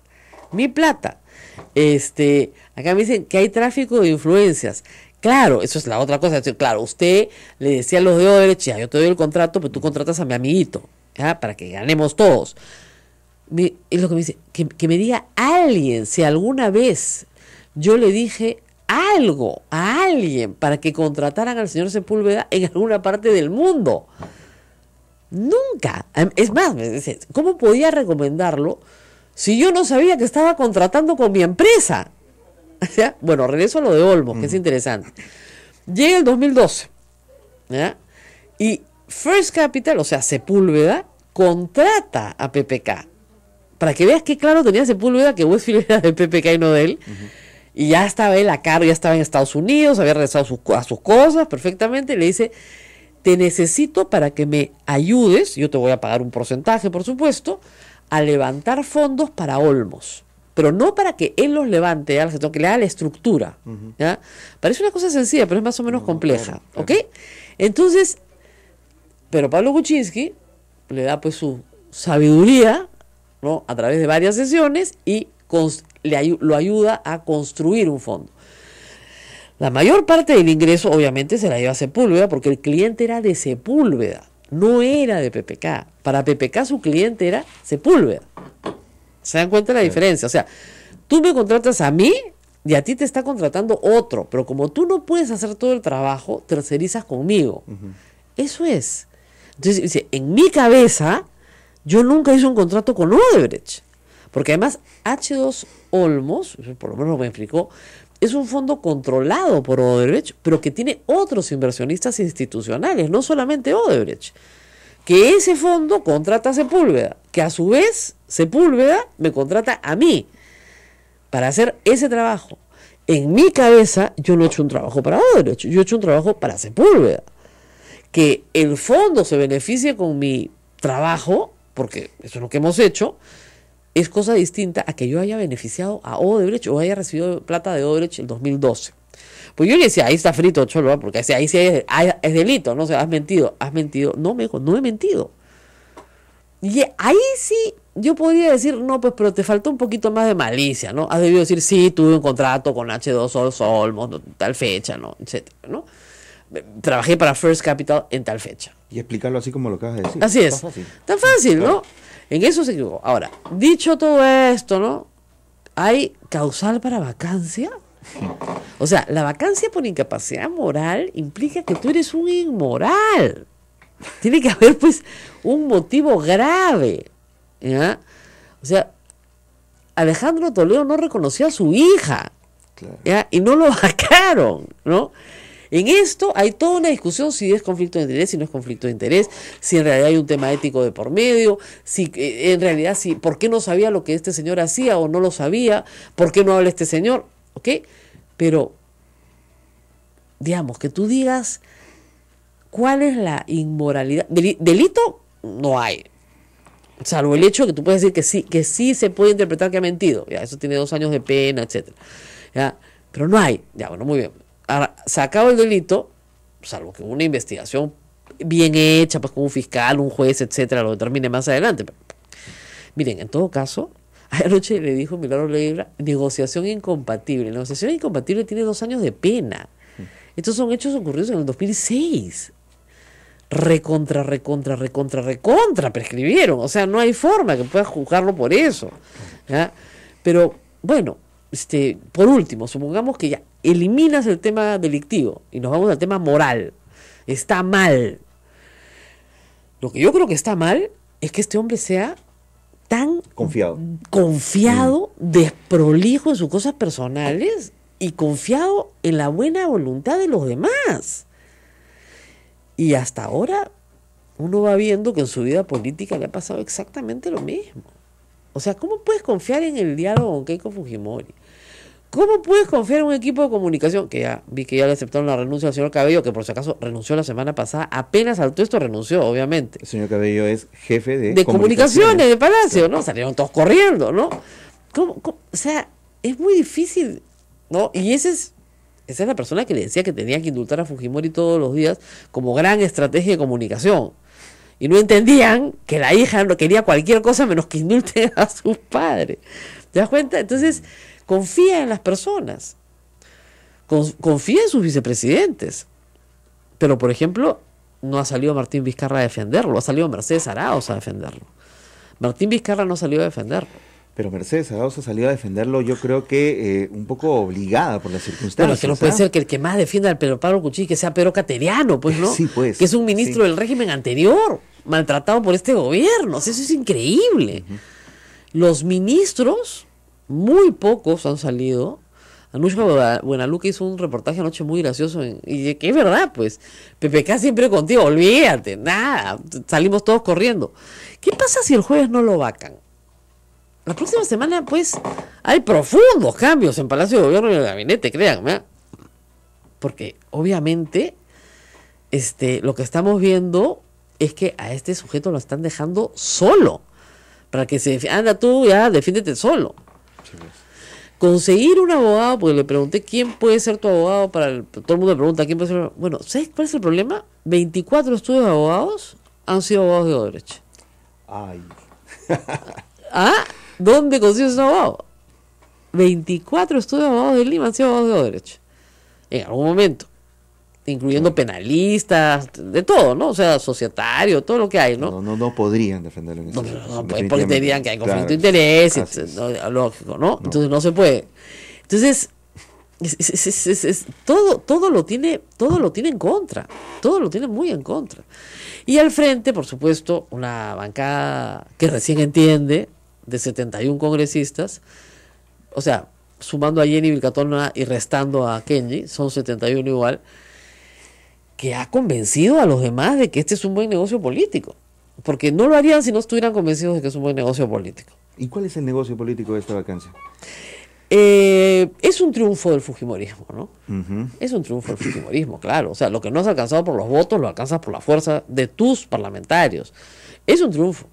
Acá me dicen que hay tráfico de influencias. Claro, eso es la otra cosa. Claro, usted le decía a los de Odebrecht, ya, yo te doy el contrato, pero tú contratas a mi amiguito, ¿ya? Para que ganemos todos. Es lo que me dice, que me diga alguien si alguna vez yo le dije algo a alguien para que contrataran al señor Sepúlveda en alguna parte del mundo. Nunca. Es más, me dice, ¿cómo podía recomendarlo si yo no sabía que estaba contratando con mi empresa? ¿Ya? Bueno, regreso a lo de Olmos, que es interesante. Llega el 2012, ¿ya? Y First Capital, o sea, Sepúlveda, contrata a PPK. Para que veas qué claro tenía Sepúlveda que Westfield era de PPK y no de él. Y ya estaba él a cargo, ya estaba en Estados Unidos, había regresado a sus cosas perfectamente. Y le dice, te necesito para que me ayudes, yo te voy a pagar un porcentaje, por supuesto, a levantar fondos para Olmos. Pero no para que él los levante, ¿ya? Sino que le haga la estructura. ¿Ya? Parece una cosa sencilla, pero es más o menos compleja. Claro. ¿Ok? Entonces, pero Pablo Kuczynski le da pues su sabiduría, ¿no? A través de varias sesiones y lo ayuda a construir un fondo. La mayor parte del ingreso obviamente se la lleva a Sepúlveda porque el cliente era de Sepúlveda, no era de PPK. Para PPK su cliente era Sepúlveda. ¿Se dan cuenta de la diferencia? O sea, tú me contratas a mí y a ti te está contratando otro, pero como tú no puedes hacer todo el trabajo, tercerizas conmigo. Eso es. Entonces dice, en mi cabeza yo nunca hice un contrato con Odebrecht. Porque además H2 Olmos, por lo menos me explicó, es un fondo controlado por Odebrecht, pero que tiene otros inversionistas institucionales, no solamente Odebrecht. Que ese fondo contrata a Sepúlveda, que a su vez Sepúlveda me contrata a mí para hacer ese trabajo. En mi cabeza yo no he hecho un trabajo para Odebrecht, yo he hecho un trabajo para Sepúlveda. Que el fondo se beneficie con mi trabajo, porque eso es lo que hemos hecho, es cosa distinta a que yo haya beneficiado a Odebrecht o haya recibido plata de Odebrecht en 2012. Pues yo le decía, ahí está frito, cholo, porque ahí sí es delito, ¿no? O sea, has mentido. No, me dijo, no he mentido. Y ahí sí yo podría decir, no, pues, pero te faltó un poquito más de malicia, ¿no? Has debido decir, sí, tuve un contrato con H2 Olmos, tal fecha, ¿no? Etcétera, ¿no? Trabajé para First Capital en tal fecha. Y explicarlo así como lo acabas de decir. Así es. Tan fácil, ¿no? En eso se equivocó. Ahora, dicho todo esto, ¿no? ¿Hay causal para vacancia? O sea, la vacancia por incapacidad moral implica que tú eres un inmoral. Tiene que haber, pues, un motivo grave, ¿ya? O sea, Alejandro Toledo no reconoció a su hija, claro, ¿ya? Y no lo vacaron, ¿no? En esto hay toda una discusión si es conflicto de interés, si no es conflicto de interés, si en realidad hay un tema ético de por medio, si en realidad, por qué no sabía lo que este señor hacía o no lo sabía, por qué no habla este señor, ¿ok? Pero, digamos, que tú digas ¿cuál es la inmoralidad? Delito no hay. Salvo el hecho que tú puedes decir que sí se puede interpretar que ha mentido. Ya, eso tiene 2 años de pena, etcétera. Ya, pero no hay. Ya, bueno, muy bien. Ahora, sacado el delito, salvo que una investigación bien hecha, pues con un fiscal, un juez, etcétera, lo determine más adelante. Pero, miren, en todo caso, anoche le dijo Milagro Leiva, negociación incompatible. La negociación incompatible tiene 2 años de pena. Estos son hechos ocurridos en el 2006. Recontra prescribieron. O sea, no hay forma que puedas juzgarlo por eso. ¿Ya? Pero, bueno, por último, supongamos que ya eliminas el tema delictivo y nos vamos al tema moral. Está mal. Lo que yo creo que está mal es que este hombre sea tan confiado, desprolijo en sus cosas personales y confiado en la buena voluntad de los demás. Y hasta ahora uno va viendo que en su vida política le ha pasado exactamente lo mismo. O sea, ¿cómo puedes confiar en el diálogo con Keiko Fujimori? ¿Cómo puedes confiar en un equipo de comunicación? Que ya vi que ya le aceptaron la renuncia al señor Cabello, que por si acaso renunció la semana pasada. Apenas saltó esto, renunció, obviamente. El señor Cabello es jefe de comunicaciones de Palacio, ¿no? Salieron todos corriendo, ¿no? O sea, es muy difícil, ¿no? Y esa es la persona que le decía que tenía que indultar a Fujimori todos los días como gran estrategia de comunicación. Y no entendían que la hija no quería cualquier cosa menos que indulte a sus padres. ¿Te das cuenta? Entonces, confía en las personas. Confía en sus vicepresidentes. Pero, por ejemplo, no ha salido Martín Vizcarra a defenderlo. Ha salido Mercedes Arauz a defenderlo. Martín Vizcarra no salió a defenderlo. Pero Mercedes Arauz salió a defenderlo, yo creo que un poco obligada por las circunstancias. Bueno, es que no puede ser que el que más defienda al Pedro Pablo Kuczynski que sea Pedro Cateriano, pues, ¿no? Sí, pues. Que es un ministro del régimen anterior, maltratado por este gobierno. O sea, eso es increíble. Los ministros, muy pocos han salido. Anushka Buenaluque hizo un reportaje anoche muy gracioso y que es verdad, pues. PPK siempre contigo, olvídate, nada, salimos todos corriendo. ¿Qué pasa si el jueves no lo vacan? La próxima semana, pues, hay profundos cambios en Palacio de Gobierno y en el gabinete, créanme. Porque, obviamente, lo que estamos viendo es que a este sujeto lo están dejando solo. Para que anda tú, ya, defiéndete solo. Sí, pues. Conseguir un abogado, porque le pregunté quién puede ser tu abogado, todo el mundo me pregunta quién puede ser. Bueno, ¿sabes cuál es el problema? 24 estudios de abogados han sido abogados de Odebrecht. Ay. ¿Ah? ¿Dónde consigues un abogado? 24 estudios de abogados de Lima han sido abogados de Odebrecht. En algún momento. Incluyendo penalistas, de todo, ¿no? O sea, societario, todo lo que hay, ¿no? No podrían defenderlo en ese No, pues porque te dirían que hay conflicto de interés, ¿no? Lógico, ¿no? Entonces no se puede. Entonces, todo lo tiene en contra. Todo lo tiene muy en contra. Y al frente, por supuesto, una bancada que recién entiende, de 71 congresistas, o sea, sumando a Jenny Vilcatona y restando a Kenji, son 71 igual, que ha convencido a los demás de que este es un buen negocio político. Porque no lo harían si no estuvieran convencidos de que es un buen negocio político. ¿Y cuál es el negocio político de esta vacancia? Es un triunfo del fujimorismo, ¿no? Es un triunfo del fujimorismo, claro. O sea, lo que no has alcanzado por los votos, lo alcanzas por la fuerza de tus parlamentarios. Es un triunfo.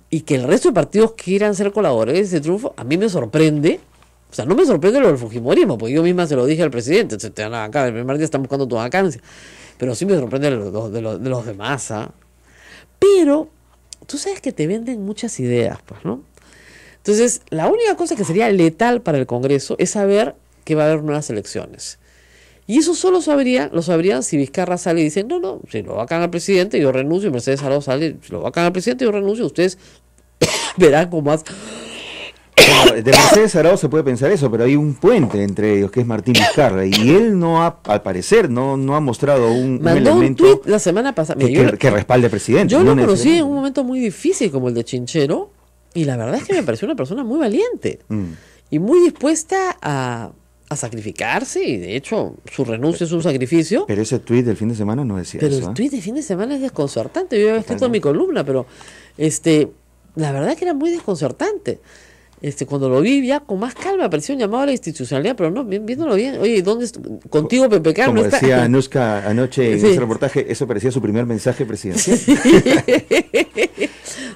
Y que el resto de partidos quieran ser colaboradores de ese triunfo, a mí me sorprende. O sea, no me sorprende lo del fujimorismo, porque yo misma se lo dije al presidente, te van a vacar, el primer día están buscando tu vacancia. Pero sí me sorprende de los demás, ¿ah? Pero tú sabes que te venden muchas ideas, pues, ¿no? Entonces, la única cosa que sería letal para el Congreso es saber que va a haber nuevas elecciones. Y eso solo lo sabrían si Vizcarra sale y dice, no, si lo vacan al presidente, yo renuncio, y Mercedes Arauz sale, si lo vacan al presidente, yo renuncio, ustedes verán cómo más. Bueno, de Mercedes Arauz se puede pensar eso, pero hay un puente entre ellos que es Martín Vizcarra, y él al parecer no ha mostrado un elemento un tuit la semana pasada que respalde al presidente. Yo lo conocí en un momento muy difícil como el de Chinchero, y la verdad es que me pareció una persona muy valiente y muy dispuesta a sacrificarse, y de hecho su renuncia es un sacrificio. Pero ese tuit del fin de semana no decía eso. Pero el tuit de fin de semana es desconcertante. Yo había escrito en mi columna, pero la verdad es que era muy desconcertante. Cuando lo vi ya con más calma, parecía un llamado a la institucionalidad, pero no, viéndolo bien, oye, ¿dónde contigo PPK? Como no está? decía Anushka anoche en Sí. ese reportaje, eso parecía su primer mensaje presidencial.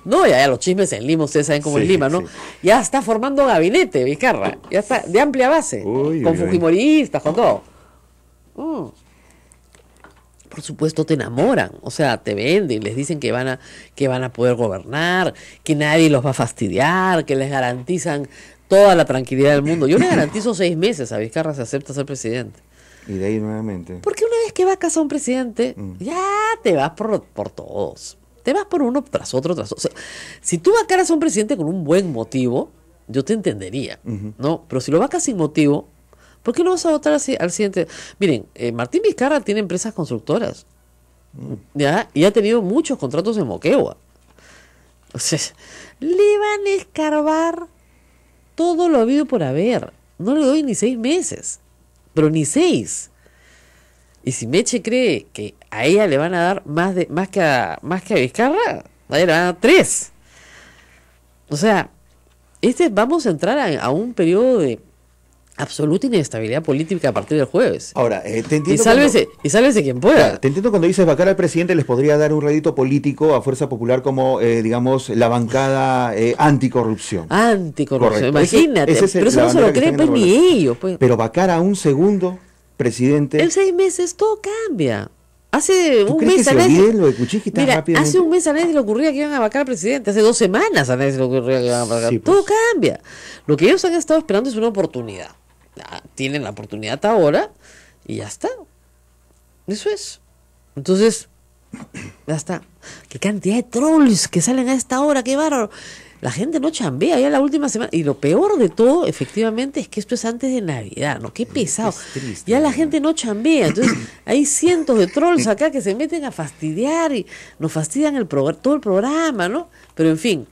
No, ya los chismes en Lima, ustedes saben cómo Sí, es Lima, ¿no? sí. Ya está formando gabinete, Vizcarra, ya está de amplia base, Uy, con uy, uy. fujimoristas, con todo. Mm. Por supuesto te enamoran, o sea, te venden, les dicen que van a poder gobernar, que nadie los va a fastidiar, que les garantizan toda la tranquilidad del mundo. Yo le garantizo 6 meses a Vizcarra si acepta ser presidente. Y de ahí nuevamente. Porque una vez que vacas a un presidente, ya te vas por todos. Te vas por uno tras otro, tras otro. O sea, si tú vacaras a un presidente con un buen motivo, yo te entendería, ¿no? Pero si lo vacas sin motivo, ¿por qué no vas a votar al siguiente? Miren, Martín Vizcarra tiene empresas constructoras, ¿ya? Y ha tenido muchos contratos en Moquegua. O sea, le van a escarbar todo lo habido por haber. No le doy ni 6 meses, pero ni 6. Y si Meche cree que a ella le van a dar más que a Vizcarra, a ella le van a dar 3. O sea, vamos a entrar a un periodo de absoluta inestabilidad política a partir del jueves. Ahora, te entiendo. Y sálvese quien pueda. Claro, te entiendo cuando dices vacar al presidente les podría dar un rédito político a Fuerza Popular como, digamos, la bancada anticorrupción. Anticorrupción, Correcto. imagínate. Pero eso la no se bandera lo que creen están pues ni enarbolando. ellos. Pues. Pero vacar a un segundo presidente. En 6 meses todo cambia. Hace ¿Tú un crees mes que a se nadie... olviden lo de Kuczynski tan Mira, rápidamente? hace un mes a nadie se le ocurría que iban a vacar al presidente. Hace 2 semanas a nadie se le ocurría que iban a vacar. Sí, pues. Todo cambia. Lo que ellos han estado esperando es una oportunidad. Tienen la oportunidad ahora y ya está. Eso es. Entonces, ya está. Qué cantidad de trolls que salen a esta hora, qué bárbaro. La gente no chambea ya la última semana. Y lo peor de todo, efectivamente, es que esto es antes de Navidad, ¿no? Qué pesado. Es triste, Ya la ¿no? gente no chambea. Entonces, hay cientos de trolls acá que se meten a fastidiar y nos fastidian todo el programa, ¿no? Pero en fin,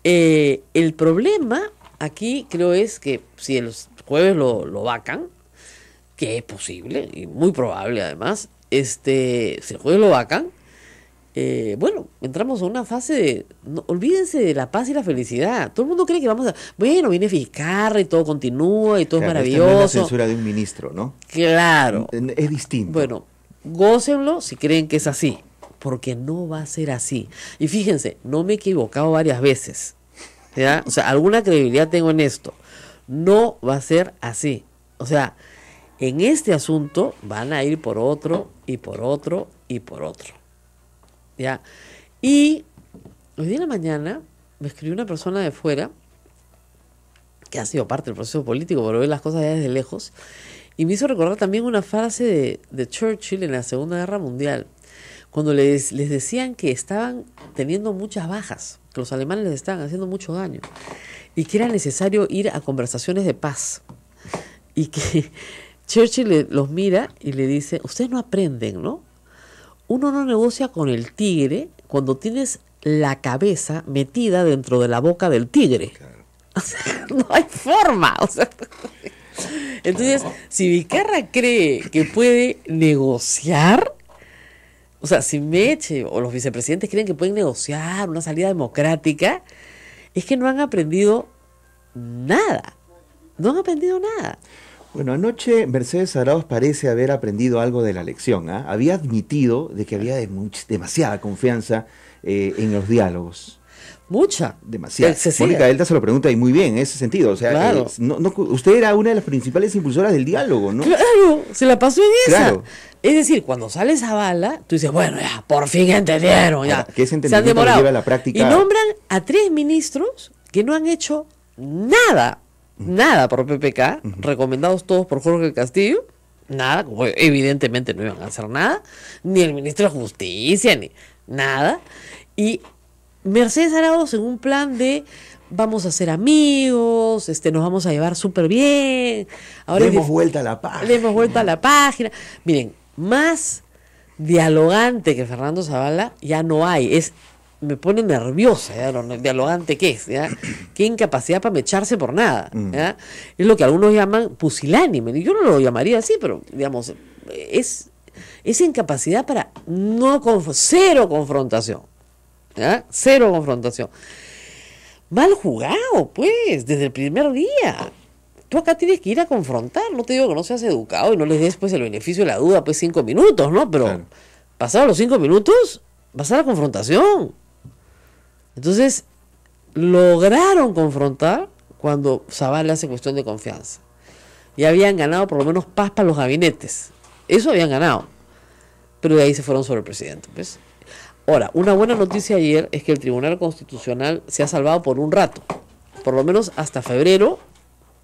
el problema aquí creo es que si el jueves lo vacan, que es posible y muy probable además, si el jueves lo vacan, bueno, entramos a una fase de, olvídense de la paz y la felicidad. Todo el mundo cree que vamos a, bueno, viene Vizcarra y todo continúa y todo O sea, es esta no es la maravilloso. censura de un ministro, ¿no? Claro. Es distinto. Bueno, gócenlo si creen que es así, porque no va a ser así. Y fíjense, no me he equivocado varias veces, ¿ya? O sea, alguna credibilidad tengo en esto. No va a ser así. O sea, en este asunto van a ir por otro y por otro y por otro. ¿Ya? Y hoy día en la mañana me escribió una persona de fuera que ha sido parte del proceso político, pero ve las cosas ya desde lejos, y me hizo recordar también una frase de Churchill en la Segunda Guerra Mundial, cuando les decían que estaban teniendo muchas bajas, que los alemanes les estaban haciendo mucho daño, y que era necesario ir a conversaciones de paz. Y que Churchill los mira y le dice, ustedes no aprenden, ¿no? Uno no negocia con el tigre cuando tienes la cabeza metida dentro de la boca del tigre. Claro. O sea, no hay forma. O sea, entonces, si Vizcarra cree que puede negociar, o sea, si Meche o los vicepresidentes creen que pueden negociar una salida democrática, es que no han aprendido nada. No han aprendido nada. Bueno, anoche Mercedes Arauz parece haber aprendido algo de la lección. Había admitido de que había demasiada confianza en los diálogos. Mucha. Demasiada. Excesiva. Mónica Delta se lo pregunta y muy bien en ese sentido. O sea, Claro. Usted era una de las principales impulsoras del diálogo, ¿no? Claro, se la pasó en esa. Claro. Es decir, cuando sale esa bala, tú dices, bueno, ya, por fin entendieron, ya. Ahora, que ese Se han entendimiento lo demorado. lleva a la práctica. Y nombran a 3 ministros que no han hecho nada, nada por PPK, recomendados todos por Jorge Castillo, nada, como evidentemente no iban a hacer nada, ni el ministro de Justicia, ni nada. Y Mercedes Arauz en un plan de vamos a ser amigos, nos vamos a llevar súper bien. Ahora Le hemos vuelta a la paz. Le hemos vuelto a la página. Miren, más dialogante que Fernando Zavala ya no hay. Me pone nerviosa, ¿ya? Lo dialogante que es, ¿ya? Qué incapacidad para mecharse por nada, ¿ya? Es lo que algunos llaman pusilánime. Yo no lo llamaría así, pero digamos, es incapacidad para cero confrontación, ¿ya? Cero confrontación. Mal jugado, pues, desde el primer día. Tú acá tienes que ir a confrontar. No te digo que no seas educado y no les des pues el beneficio de la duda, pues 5 minutos, ¿no? Pero Claro. pasados los 5 minutos, vas a la confrontación. Entonces, lograron confrontar cuando Zavala hace cuestión de confianza. Ya habían ganado por lo menos paz para los gabinetes. Eso habían ganado. Pero de ahí se fueron sobre el presidente, pues. Ahora, una buena noticia ayer es que el Tribunal Constitucional se ha salvado por un rato. Por lo menos hasta febrero.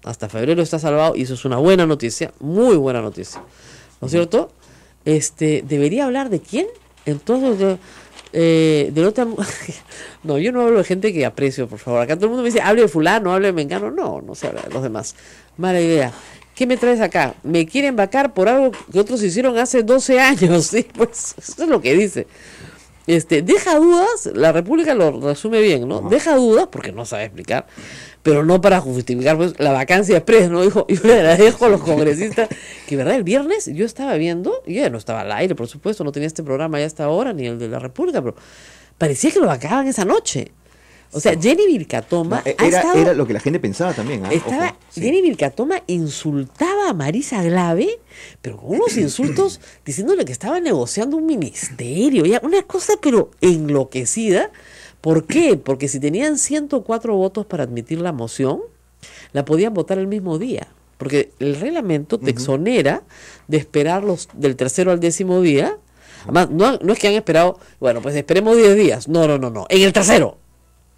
Hasta febrero está salvado y eso es una buena noticia. Muy buena noticia. ¿No es cierto? ¿Debería hablar de quién? Entonces, del otro... No, yo no hablo de gente que aprecio, por favor. Acá todo el mundo me dice, hable de fulano, hable de mengano. No, no se habla de los demás. Mala idea. ¿Qué me traes acá? Me quieren vacar por algo que otros hicieron hace 12 años. Sí, pues eso es lo que dice. Deja dudas, la República lo resume bien, ¿no? Deja dudas, porque no sabe explicar, pero no para justificar pues, la vacancia express, ¿no? Dijo, yo le agradezco a los congresistas, que verdad, el viernes yo estaba viendo, y ya no estaba al aire, por supuesto, no tenía este programa ya hasta ahora, ni el de la República, pero parecía que lo vacaban esa noche. O sea, Jenny Vilcatoma Era lo que la gente pensaba también. Ojo, sí. Jenny Vilcatoma insultaba a Marisa Glave, pero con unos insultos diciéndole que estaba negociando un ministerio, ya una cosa pero enloquecida. ¿Por qué? Porque si tenían 104 votos para admitir la moción, la podían votar el mismo día. Porque el reglamento te exonera de esperar del tercero al 10º día. Además, no es que han esperado, bueno, pues esperemos 10 días. No. En el tercero.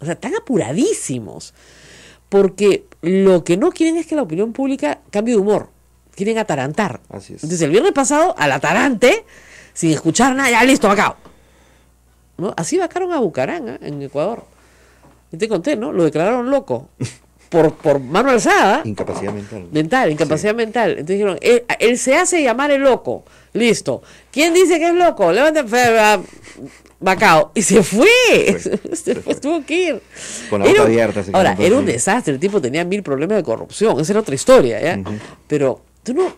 O sea, están apuradísimos. Porque lo que no quieren es que la opinión pública cambie de humor. Quieren atarantar. Así es. Entonces, el viernes pasado, al atarante, sin escuchar nada, ya listo, vacao. ¿No? Así vacaron a Bucarán, en Ecuador. Y te conté, ¿no? Lo declararon loco. Por mano alzada. Incapacidad mental. Incapacidad mental. Entonces dijeron, él se hace llamar el loco. Listo. ¿Quién dice que es loco? Levanta vacao. Y se fue. Se fue, tuvo que ir. Con la boca abierta. Ahora, era un desastre. El tipo tenía 1000 problemas de corrupción. Esa era otra historia, ¿ya? Pero tú no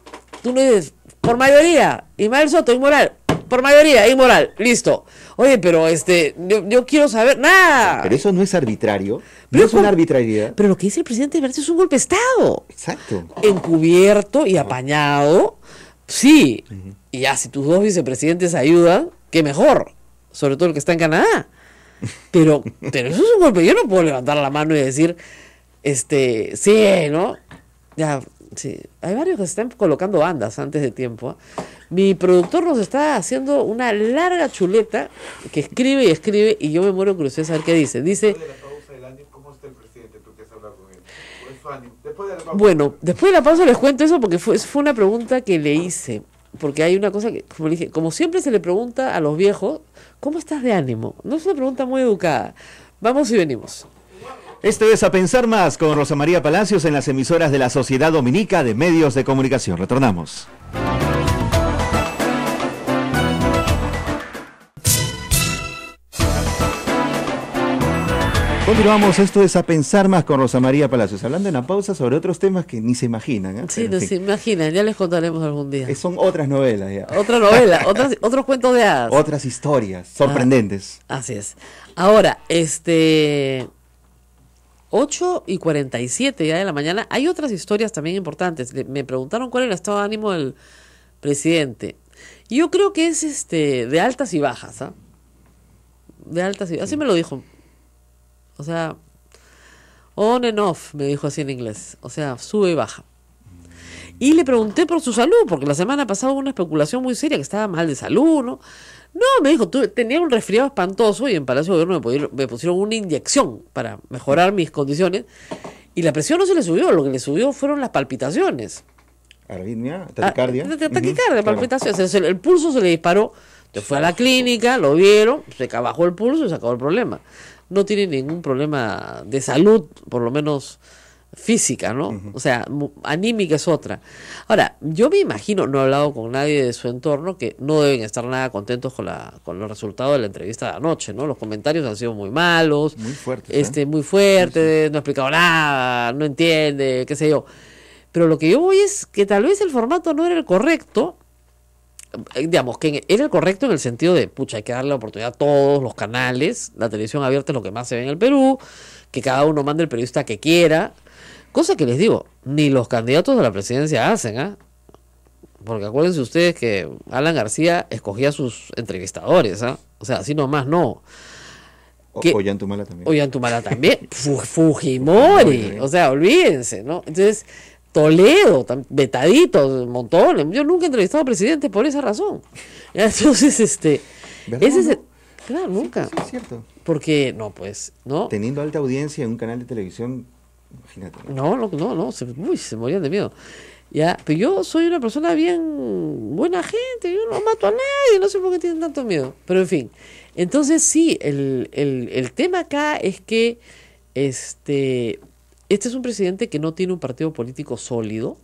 dices, por mayoría, Ismael Soto, inmoral. Por mayoría, inmoral. Listo. Oye, pero yo quiero saber nada. Pero eso no es arbitrario. Pero No es una arbitrariedad. Pero lo que dice el presidente Berti es un golpe de Estado. Exacto. Encubierto y apañado. Sí. Y ya, si tus 2 vicepresidentes ayudan, qué mejor. Sobre todo el que está en Canadá. Pero eso es un golpe. Yo no puedo levantar la mano y decir, sí, ¿no? Ya, sí. Hay varios que se están colocando bandas antes de tiempo. ¿Eh? Mi productor nos está haciendo una larga chuleta que escribe y escribe y yo me muero de curiosidad de saber qué dice. Dice... ¿Cómo está el presidente? ¿Tú qué has hablado con él? ¿Cuál es su ánimo? Después de la pausa. Bueno, después de la pausa les cuento eso porque fue una pregunta que le hice. Porque hay una cosa que, como le dije, como siempre se le pregunta a los viejos, ¿cómo estás de ánimo? No es una pregunta muy educada. Vamos y venimos. Esto es A Pensar Más con Rosa María Palacios en las emisoras de la Sociedad Dominica de Medios de Comunicación. Retornamos. Continuamos, esto es A Pensar Más con Rosa María Palacios, hablando en la pausa sobre otros temas que ni se imaginan. ¿Eh? Sí, Pero, no en se fin, imaginan, ya les contaremos algún día. son otras novelas ya. Otra novela, otros cuentos de hadas. Otras historias sorprendentes. Así es. Ahora, 8:47 ya de la mañana, hay otras historias también importantes. Me preguntaron cuál era el estado de ánimo del presidente. Y yo creo que es de altas y bajas, ¿ah? De altas y bajas. Así me lo dijo. O sea, on and off, me dijo así en inglés. O sea, sube y baja. Y le pregunté por su salud, porque la semana pasada hubo una especulación muy seria que estaba mal de salud, ¿no? No, me dijo, tenía un resfriado espantoso y en Palacio de Gobierno me pusieron una inyección para mejorar mis condiciones y la presión no se le subió, lo que le subió fueron las palpitaciones. Arritmia, taquicardia. Taquicardia, palpitaciones. El pulso se le disparó, se fue a la clínica, lo vieron, se bajó el pulso y se acabó el problema. No tiene ningún problema de salud, por lo menos física, ¿no? O sea, anímica es otra. Ahora, yo me imagino, no he hablado con nadie de su entorno, que no deben estar nada contentos con los resultados de la entrevista de anoche, ¿no? Los comentarios han sido muy malos. Muy fuertes. Muy fuertes, no ha explicado nada, no entiende, qué sé yo. Pero lo que yo voy es que tal vez el formato no era el correcto, digamos, que era el correcto en el sentido de, pucha, hay que darle la oportunidad a todos los canales, la televisión abierta es lo que más se ve en el Perú, que cada uno mande el periodista que quiera, cosa que les digo, ni los candidatos a la presidencia hacen, ¿ah? Porque acuérdense ustedes que Alan García escogía a sus entrevistadores, ¿ah? O sea, así nomás no. Ollantumala también. Ollantumala también. Fujimori. O sea, olvídense, ¿no? Entonces, Toledo, vetadito, montones. Yo nunca he entrevistado a presidentes por esa razón. Entonces, ¿Verdad, ese es no? claro, nunca. Sí, es cierto. Porque, no, pues, ¿no? Teniendo alta audiencia en un canal de televisión, imagínate. No, se morían de miedo. Ya, pero yo soy una persona bien buena gente, yo no mato a nadie, no sé por qué tienen tanto miedo. Pero en fin, entonces sí, el tema acá es que este es un presidente que no tiene un partido político sólido,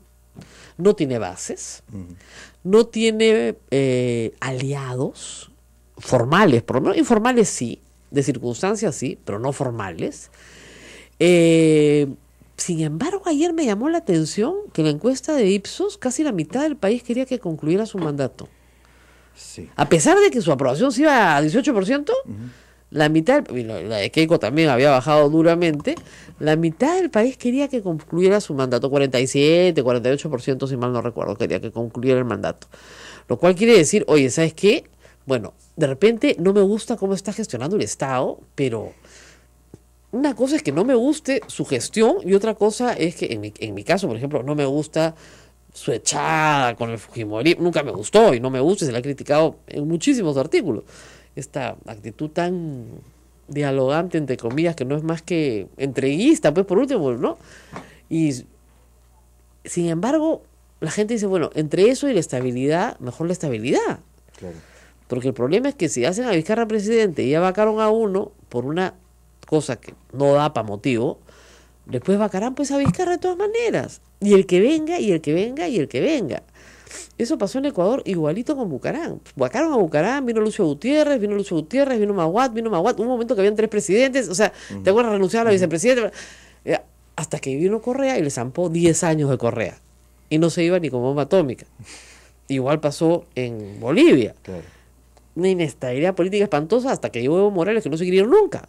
no tiene bases, no tiene aliados formales, por lo menos informales sí, de circunstancias sí, pero no formales. Sin embargo, ayer me llamó la atención que en la encuesta de Ipsos casi la mitad del país quería que concluyera su mandato. Sí. A pesar de que su aprobación se iba a 18%, la mitad, y la de Keiko también había bajado duramente, la mitad del país quería que concluyera su mandato, 47, 48% si mal no recuerdo, quería que concluyera el mandato. Lo cual quiere decir, oye, ¿sabes qué? Bueno, de repente no me gusta cómo está gestionando el Estado, pero una cosa es que no me guste su gestión y otra cosa es que en mi caso, por ejemplo, no me gusta su echada con el Fujimori, nunca me gustó y no me gusta, se la ha criticado en muchísimos artículos. Esta actitud tan dialogante, entre comillas, que no es más que entreguista, pues por último, ¿no? Y sin embargo, la gente dice, bueno, entre eso y la estabilidad, mejor la estabilidad. Claro. Porque el problema es que si hacen a Vizcarra presidente y ya vacaron a uno por una cosa que no da para motivo, después vacarán pues a Vizcarra de todas maneras. Y el que venga, y el que venga, y el que venga. Eso pasó en Ecuador igualito con Bucarán. Vacaron a Bucarán, vino Lucio Gutiérrez, vino Maguad, Hubo un momento que habían 3 presidentes, o sea, ¿te acuerdas? Renunciaron a la vicepresidenta. Hasta que vino Correa y le zampó 10 años de Correa. Y no se iba ni con bomba atómica. Igual pasó en Bolivia. Claro. Una inestabilidad política espantosa hasta que llegó Evo Morales, que no se querían nunca.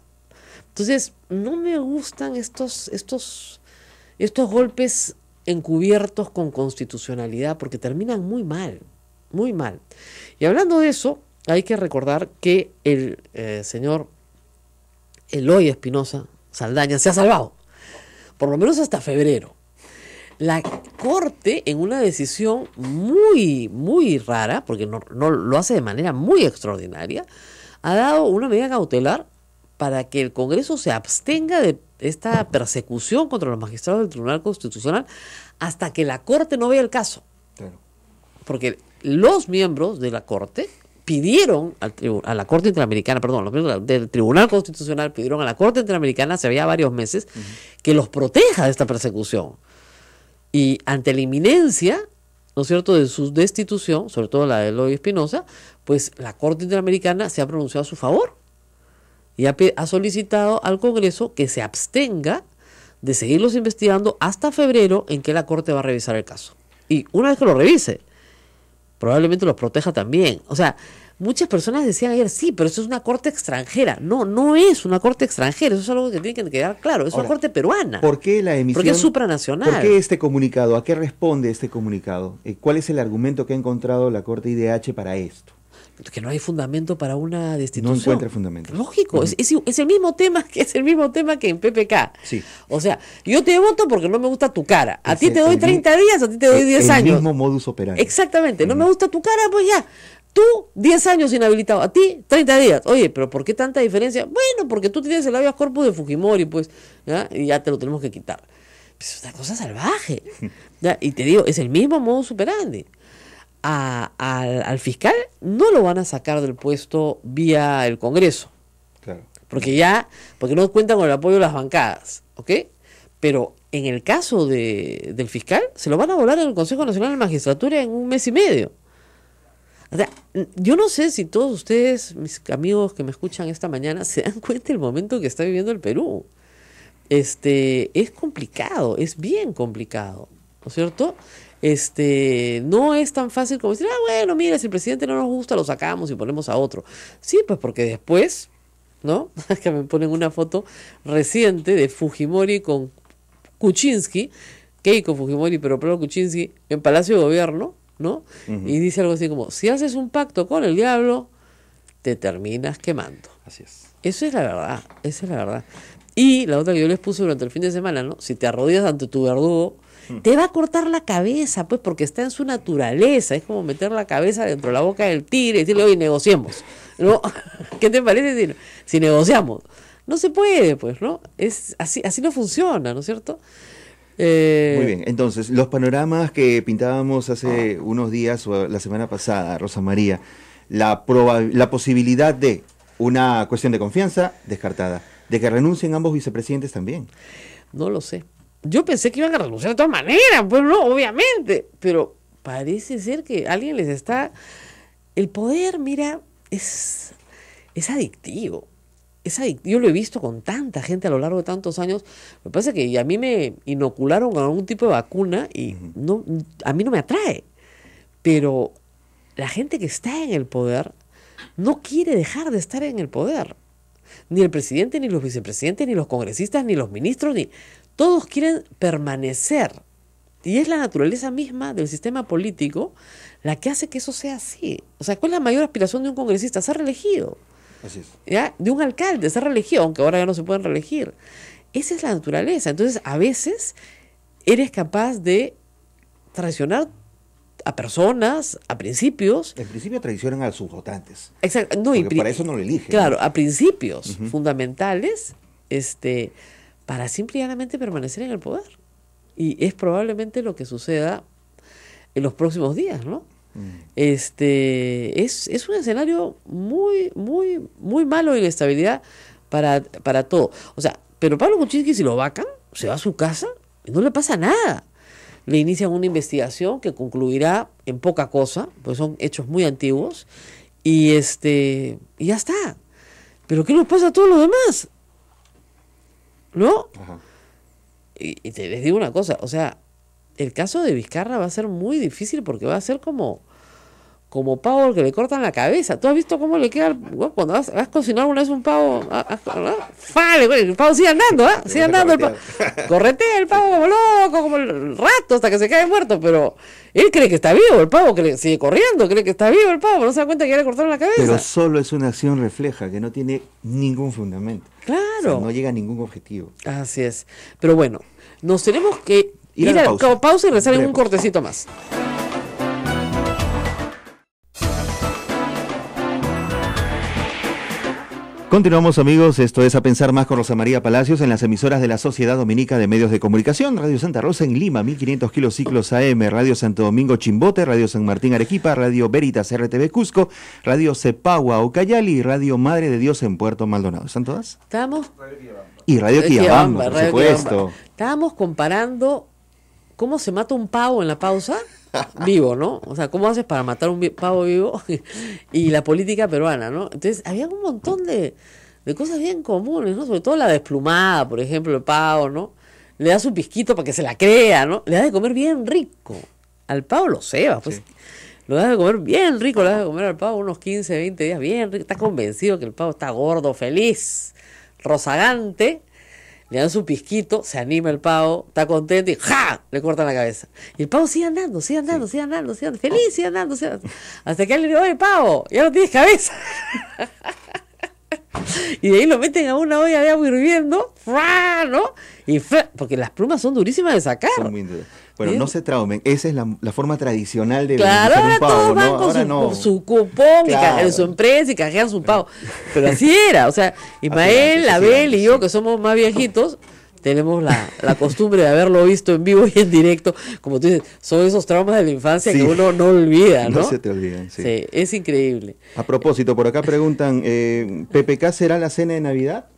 Entonces, no me gustan estos golpes encubiertos con constitucionalidad, porque terminan muy mal, muy mal. Y hablando de eso, hay que recordar que el señor Eloy Espinosa Saldaña se ha salvado, por lo menos hasta febrero. La Corte, en una decisión muy, muy rara, porque no lo hace de manera muy extraordinaria, ha dado una medida cautelar para que el Congreso se abstenga de esta persecución contra los magistrados del Tribunal Constitucional hasta que la Corte no vea el caso. Claro. Porque los miembros de la Corte pidieron a la Corte Interamericana, perdón, los miembros del Tribunal Constitucional pidieron a la Corte Interamericana hace ya varios meses que los proteja de esta persecución. Y ante la inminencia, ¿no es cierto?, de su destitución, sobre todo la de Eloy Espinosa, pues la Corte Interamericana se ha pronunciado a su favor y ha solicitado al Congreso que se abstenga de seguirlos investigando hasta febrero, en que la Corte va a revisar el caso. Y una vez que lo revise, probablemente los proteja también. O sea, muchas personas decían ayer, sí, pero eso es una corte extranjera. No, no es una corte extranjera, eso es algo que tiene que quedar claro, es una corte peruana. ¿Por qué la emisión? Porque es supranacional. ¿Por qué este comunicado? ¿A qué responde este comunicado? ¿Cuál es el argumento que ha encontrado la Corte IDH para esto? Que no hay fundamento para una destitución. No encuentra fundamento. Lógico, es el mismo tema que en PPK. Sí. O sea, yo te voto porque no me gusta tu cara. A ti te doy 30 días, a ti te doy 10 años. El mismo modus operandi. Exactamente, no me gusta tu cara, pues ya. Tú, 10 años inhabilitado, a ti, 30 días. Oye, pero ¿por qué tanta diferencia? Bueno, porque tú tienes el habeas corpus de Fujimori, pues, ¿ya? Y ya te lo tenemos que quitar. Pues es una cosa salvaje. ¿Ya? Y te digo, es el mismo modus operandi. Al fiscal no lo van a sacar del puesto vía el Congreso. Claro. Porque no cuentan con el apoyo de las bancadas, ¿ok? Pero en el caso del fiscal, se lo van a volar en el Consejo Nacional de Magistratura en 1 mes y medio. O sea, yo no sé si todos ustedes, mis amigos que me escuchan esta mañana, se dan cuenta del momento que está viviendo el Perú. Es complicado, es bien complicado, ¿no es cierto? No es tan fácil como decir, bueno, mira, si el presidente no nos gusta, lo sacamos y ponemos a otro. Sí, pues porque después ¿no? Que me ponen una foto reciente de Fujimori con Kuczynski, Keiko Fujimori, pero Pedro Kuczynski, en Palacio de Gobierno, ¿no? Y dice algo así como, si haces un pacto con el diablo, te terminas quemando. Así es. Eso es la verdad, esa es la verdad. Y la otra que yo les puse durante el fin de semana, ¿no? Si te arrodillas ante tu verdugo, te va a cortar la cabeza, pues, porque está en su naturaleza. Es como meter la cabeza dentro de la boca del tigre y decirle, oye, negociemos, ¿no? ¿Qué te parece si negociamos? No se puede, pues, ¿no? Es así no funciona, ¿no es cierto? Muy bien, entonces, los panoramas que pintábamos hace unos días o la semana pasada, Rosa María, la posibilidad de una cuestión de confianza descartada, de que renuncien ambos vicepresidentes también. No lo sé. Yo pensé que iban a renunciar de todas maneras, pues no, obviamente, pero parece ser que alguien les está... El poder, mira, es adictivo. Yo lo he visto con tanta gente a lo largo de tantos años. Me parece que a mí me inocularon con algún tipo de vacuna y no, a mí no me atrae. Pero la gente que está en el poder no quiere dejar de estar en el poder. Ni el presidente, ni los vicepresidentes, ni los congresistas, ni los ministros, todos quieren permanecer. Y es la naturaleza misma del sistema político la que hace que eso sea así. O sea, ¿cuál es la mayor aspiración de un congresista? Ser reelegido. Así es. ¿Ya? De un alcalde, ser reelegido, aunque ahora ya no se pueden reelegir. Esa es la naturaleza. Entonces, a veces eres capaz de traicionar a personas, a principios. En principio traicionan a sus votantes. Exacto. No, porque para eso no lo eligen. Claro, ¿no? a principios fundamentales, para simple y llanamente permanecer en el poder. Y es probablemente lo que suceda en los próximos días, ¿no? Es un escenario muy, muy, muy malo de inestabilidad para todo. O sea, pero Pablo Kuczynski, si lo vacan, se va a su casa y no le pasa nada. Le inician una investigación que concluirá en poca cosa, pues son hechos muy antiguos, y ya está. Pero ¿qué nos pasa a todos los demás? ¿No? Ajá. Y les digo una cosa, o sea, el caso de Vizcarra va a ser muy difícil porque va a ser como pavo al que le cortan la cabeza. ¿Tú has visto cómo le queda cuando vas a cocinar una vez un pavo? El pavo sigue andando, ¿ah? Sigue andando el pavo. Corretea el pavo como loco, como el rato, hasta que se cae muerto, pero él cree que está vivo, el pavo sigue corriendo, cree que está vivo el pavo, no se da cuenta que ya le cortaron la cabeza. Pero solo es una acción refleja, que no tiene ningún fundamento. Claro. O sea, no llega a ningún objetivo. Así es. Pero bueno, nos tenemos que ir a la pausa y rezar en un cortecito más. Continuamos, amigos, esto es A Pensar Más con Rosa María Palacios en las emisoras de la Sociedad Dominica de Medios de Comunicación, Radio Santa Rosa en Lima, 1500 kilociclos AM, Radio Santo Domingo Chimbote, Radio San Martín Arequipa, Radio Veritas RTV Cusco, Radio Cepagua Ucayali y Radio Madre de Dios en Puerto Maldonado. ¿Están todas? Estamos... Y Radio Quillabamba, por supuesto. Estábamos comparando cómo se mata un pavo en la pausa, vivo, ¿no? O sea, ¿cómo haces para matar un pavo vivo? Y la política peruana, ¿no? Entonces, había un montón de cosas bien comunes, ¿no? Sobre todo la desplumada, por ejemplo, el pavo, ¿no? Le da su pisquito para que se la crea, ¿no? Le da de comer bien rico. Al pavo lo ceba, pues. Sí. Lo da de comer bien rico, le da de comer al pavo unos 15, 20 días, bien rico. Está convencido que el pavo está gordo, feliz, rozagante. Le dan su pisquito, se anima el pavo, está contento y ¡ja! Le cortan la cabeza. Y el pavo sigue andando, feliz, sigue andando. Hasta que alguien le dice, oye, pavo, ya no tienes cabeza. Y de ahí lo meten a una olla de agua hirviendo, ¿no? Porque las plumas son durísimas de sacar. Son muy duras. Bueno, no se traumen, esa es la forma tradicional de claro, beneficiar un pavo, ¿no? Ahora con su cupón, claro, y su empresa y canjean su pavo. Pero así era, o sea, Ismael, Abel y yo, que somos más viejitos, tenemos la costumbre de haberlo visto en vivo y en directo. Como tú dices, son esos traumas de la infancia que uno no olvida, ¿no? No se te olvidan, sí. Sí, es increíble. A propósito, por acá preguntan, ¿PPK será la cena de Navidad?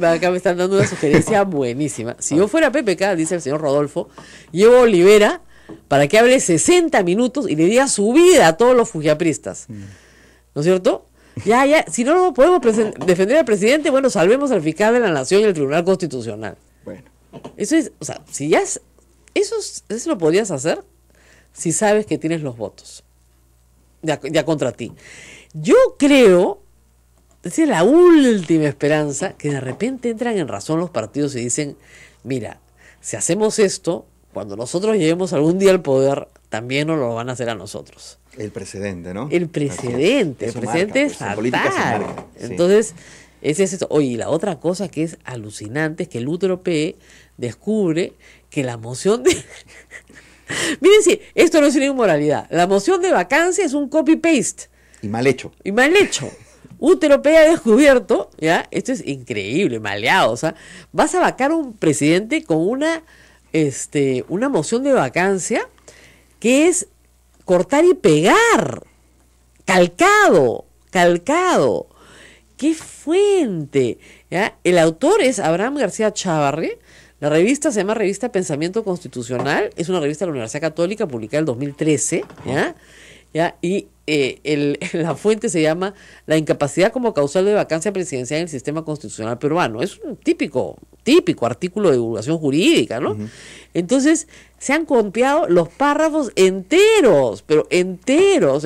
Acá me están dando una sugerencia buenísima. Si yo fuera PPK, dice el señor Rodolfo, llevo a Olivera para que hable 60 minutos y le diga su vida a todos los fujiapristas. ¿No es cierto? Ya, si no podemos defender al presidente, bueno, salvemos al fiscal de la Nación y al Tribunal Constitucional. Bueno. Eso es, o sea, si ya eso lo podrías hacer si sabes que tienes los votos ya contra ti. Yo creo Esa es la última esperanza, que de repente entran en razón los partidos y dicen, mira, si hacemos esto, cuando nosotros lleguemos algún día al poder, también nos lo van a hacer a nosotros. El precedente, ¿no? El precedente, Eso el precedente marca, es pues, en política se fatal. marca, sí. Entonces, ese es esto. Oye, y la otra cosa que es alucinante es que el UTRP descubre que la moción de... Miren, sí, esto no es una inmoralidad. La moción de vacancia es un copy-paste. Y mal hecho. Y mal hecho. UTRP ha descubierto, ¿ya? Esto es increíble, maleado. O sea, vas a vacar un presidente con una moción de vacancia que es cortar y pegar. Calcado. ¡Qué fuente! ¿Ya? El autor es Abraham García Chávarri. La revista se llama Revista Pensamiento Constitucional. Es una revista de la Universidad Católica publicada en el 2013. ¿Ya? ¿Ya? Y la fuente se llama La incapacidad como causal de vacancia presidencial en el sistema constitucional peruano. Es un típico artículo de divulgación jurídica, ¿no? Uh-huh. Entonces, se han copiado los párrafos enteros, pero enteros,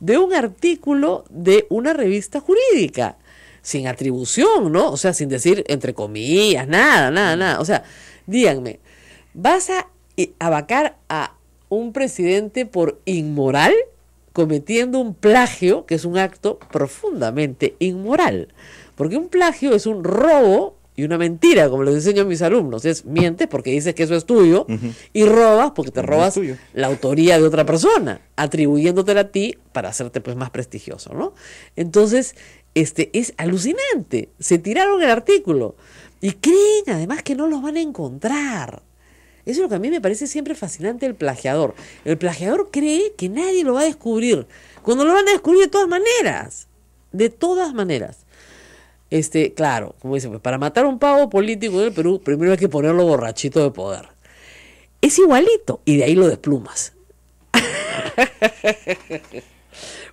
de un artículo de una revista jurídica, sin atribución, ¿no? O sea, sin decir entre comillas, nada. O sea, díganme, ¿vas a vacar a un presidente por inmoral, cometiendo un plagio, que es un acto profundamente inmoral? Porque un plagio es un robo y una mentira, como les enseño a mis alumnos. Es mientes porque dices que eso es tuyo, uh-huh, y robas porque te robas la autoría de otra persona, atribuyéndotela a ti para hacerte pues más prestigioso, ¿no? Entonces, es alucinante. Se tiraron el artículo y creen además que no los van a encontrar. Eso es lo que a mí me parece siempre fascinante del plagiador. El plagiador cree que nadie lo va a descubrir, cuando lo van a descubrir de todas maneras. De todas maneras. Claro, como dicen, pues para matar a un pavo político del Perú, primero hay que ponerlo borrachito de poder. Es igualito, y de ahí lo desplumas.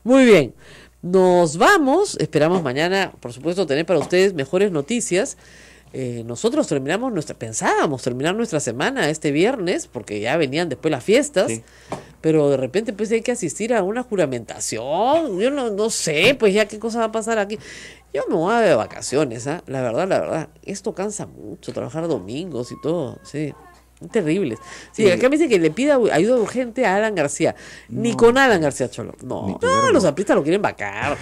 Muy bien. Nos vamos. Esperamos mañana, por supuesto, tener para ustedes mejores noticias. Nosotros pensábamos terminar nuestra semana este viernes, porque ya venían después las fiestas, sí, pero de repente pues hay que asistir a una juramentación. Yo no sé, pues ya qué cosa va a pasar aquí. Yo me voy de vacaciones, ¿ah? La verdad, esto cansa mucho, trabajar domingos y todo, sí, terribles. Sí, acá me dicen que le pida ayuda urgente a Alan García. No, ni con Alan García Cholo. No, los apristas lo quieren vacar.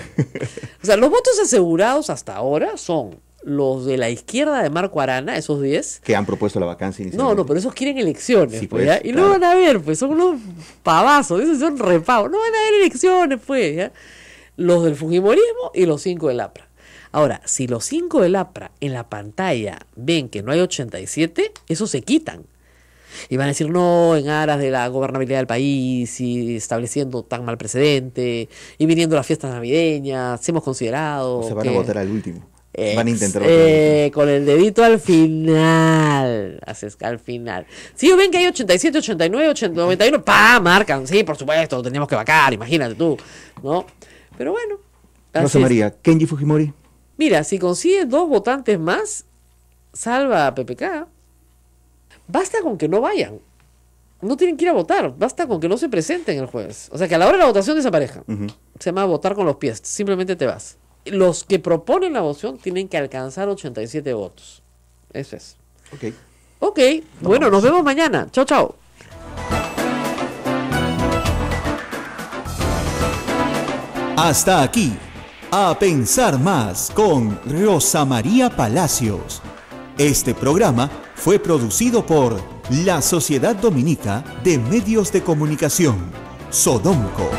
O sea, los votos asegurados hasta ahora son los de la izquierda de Marco Arana, esos 10. Que han propuesto la vacancia inicialmente. No, pero esos quieren elecciones, sí, pues, ¿ya? Y claro, no van a haber, pues, son unos pavazos, esos son repavos. No van a haber elecciones, pues, ¿ya? Los del fujimorismo y los 5 del APRA. Ahora, si los 5 del APRA en la pantalla ven que no hay 87, esos se quitan. Y van a decir, no, en aras de la gobernabilidad del país y estableciendo tan mal precedente y viniendo las fiestas navideñas, hemos considerado... O se van a votar al último. Van a intentar con el dedito al final. Haces al final. Si ven que hay 87, 89, 80, 91, marcan. Sí, por supuesto, lo teníamos que vacar, imagínate tú, ¿no? Pero bueno. Rosa María, Kenji Fujimori. Mira, si consigues 2 votantes más, salva a PPK. Basta con que no vayan. No tienen que ir a votar. Basta con que no se presenten el jueves. O sea, que a la hora de la votación desaparezcan. Uh-huh. Se llama votar con los pies. Simplemente te vas. Los que proponen la votación tienen que alcanzar 87 votos. Eso es. Ok. Bueno, nos vemos mañana. Chao. Hasta aquí. A pensar más con Rosa María Palacios. Este programa fue producido por la Sociedad Dominica de Medios de Comunicación, Sodomco.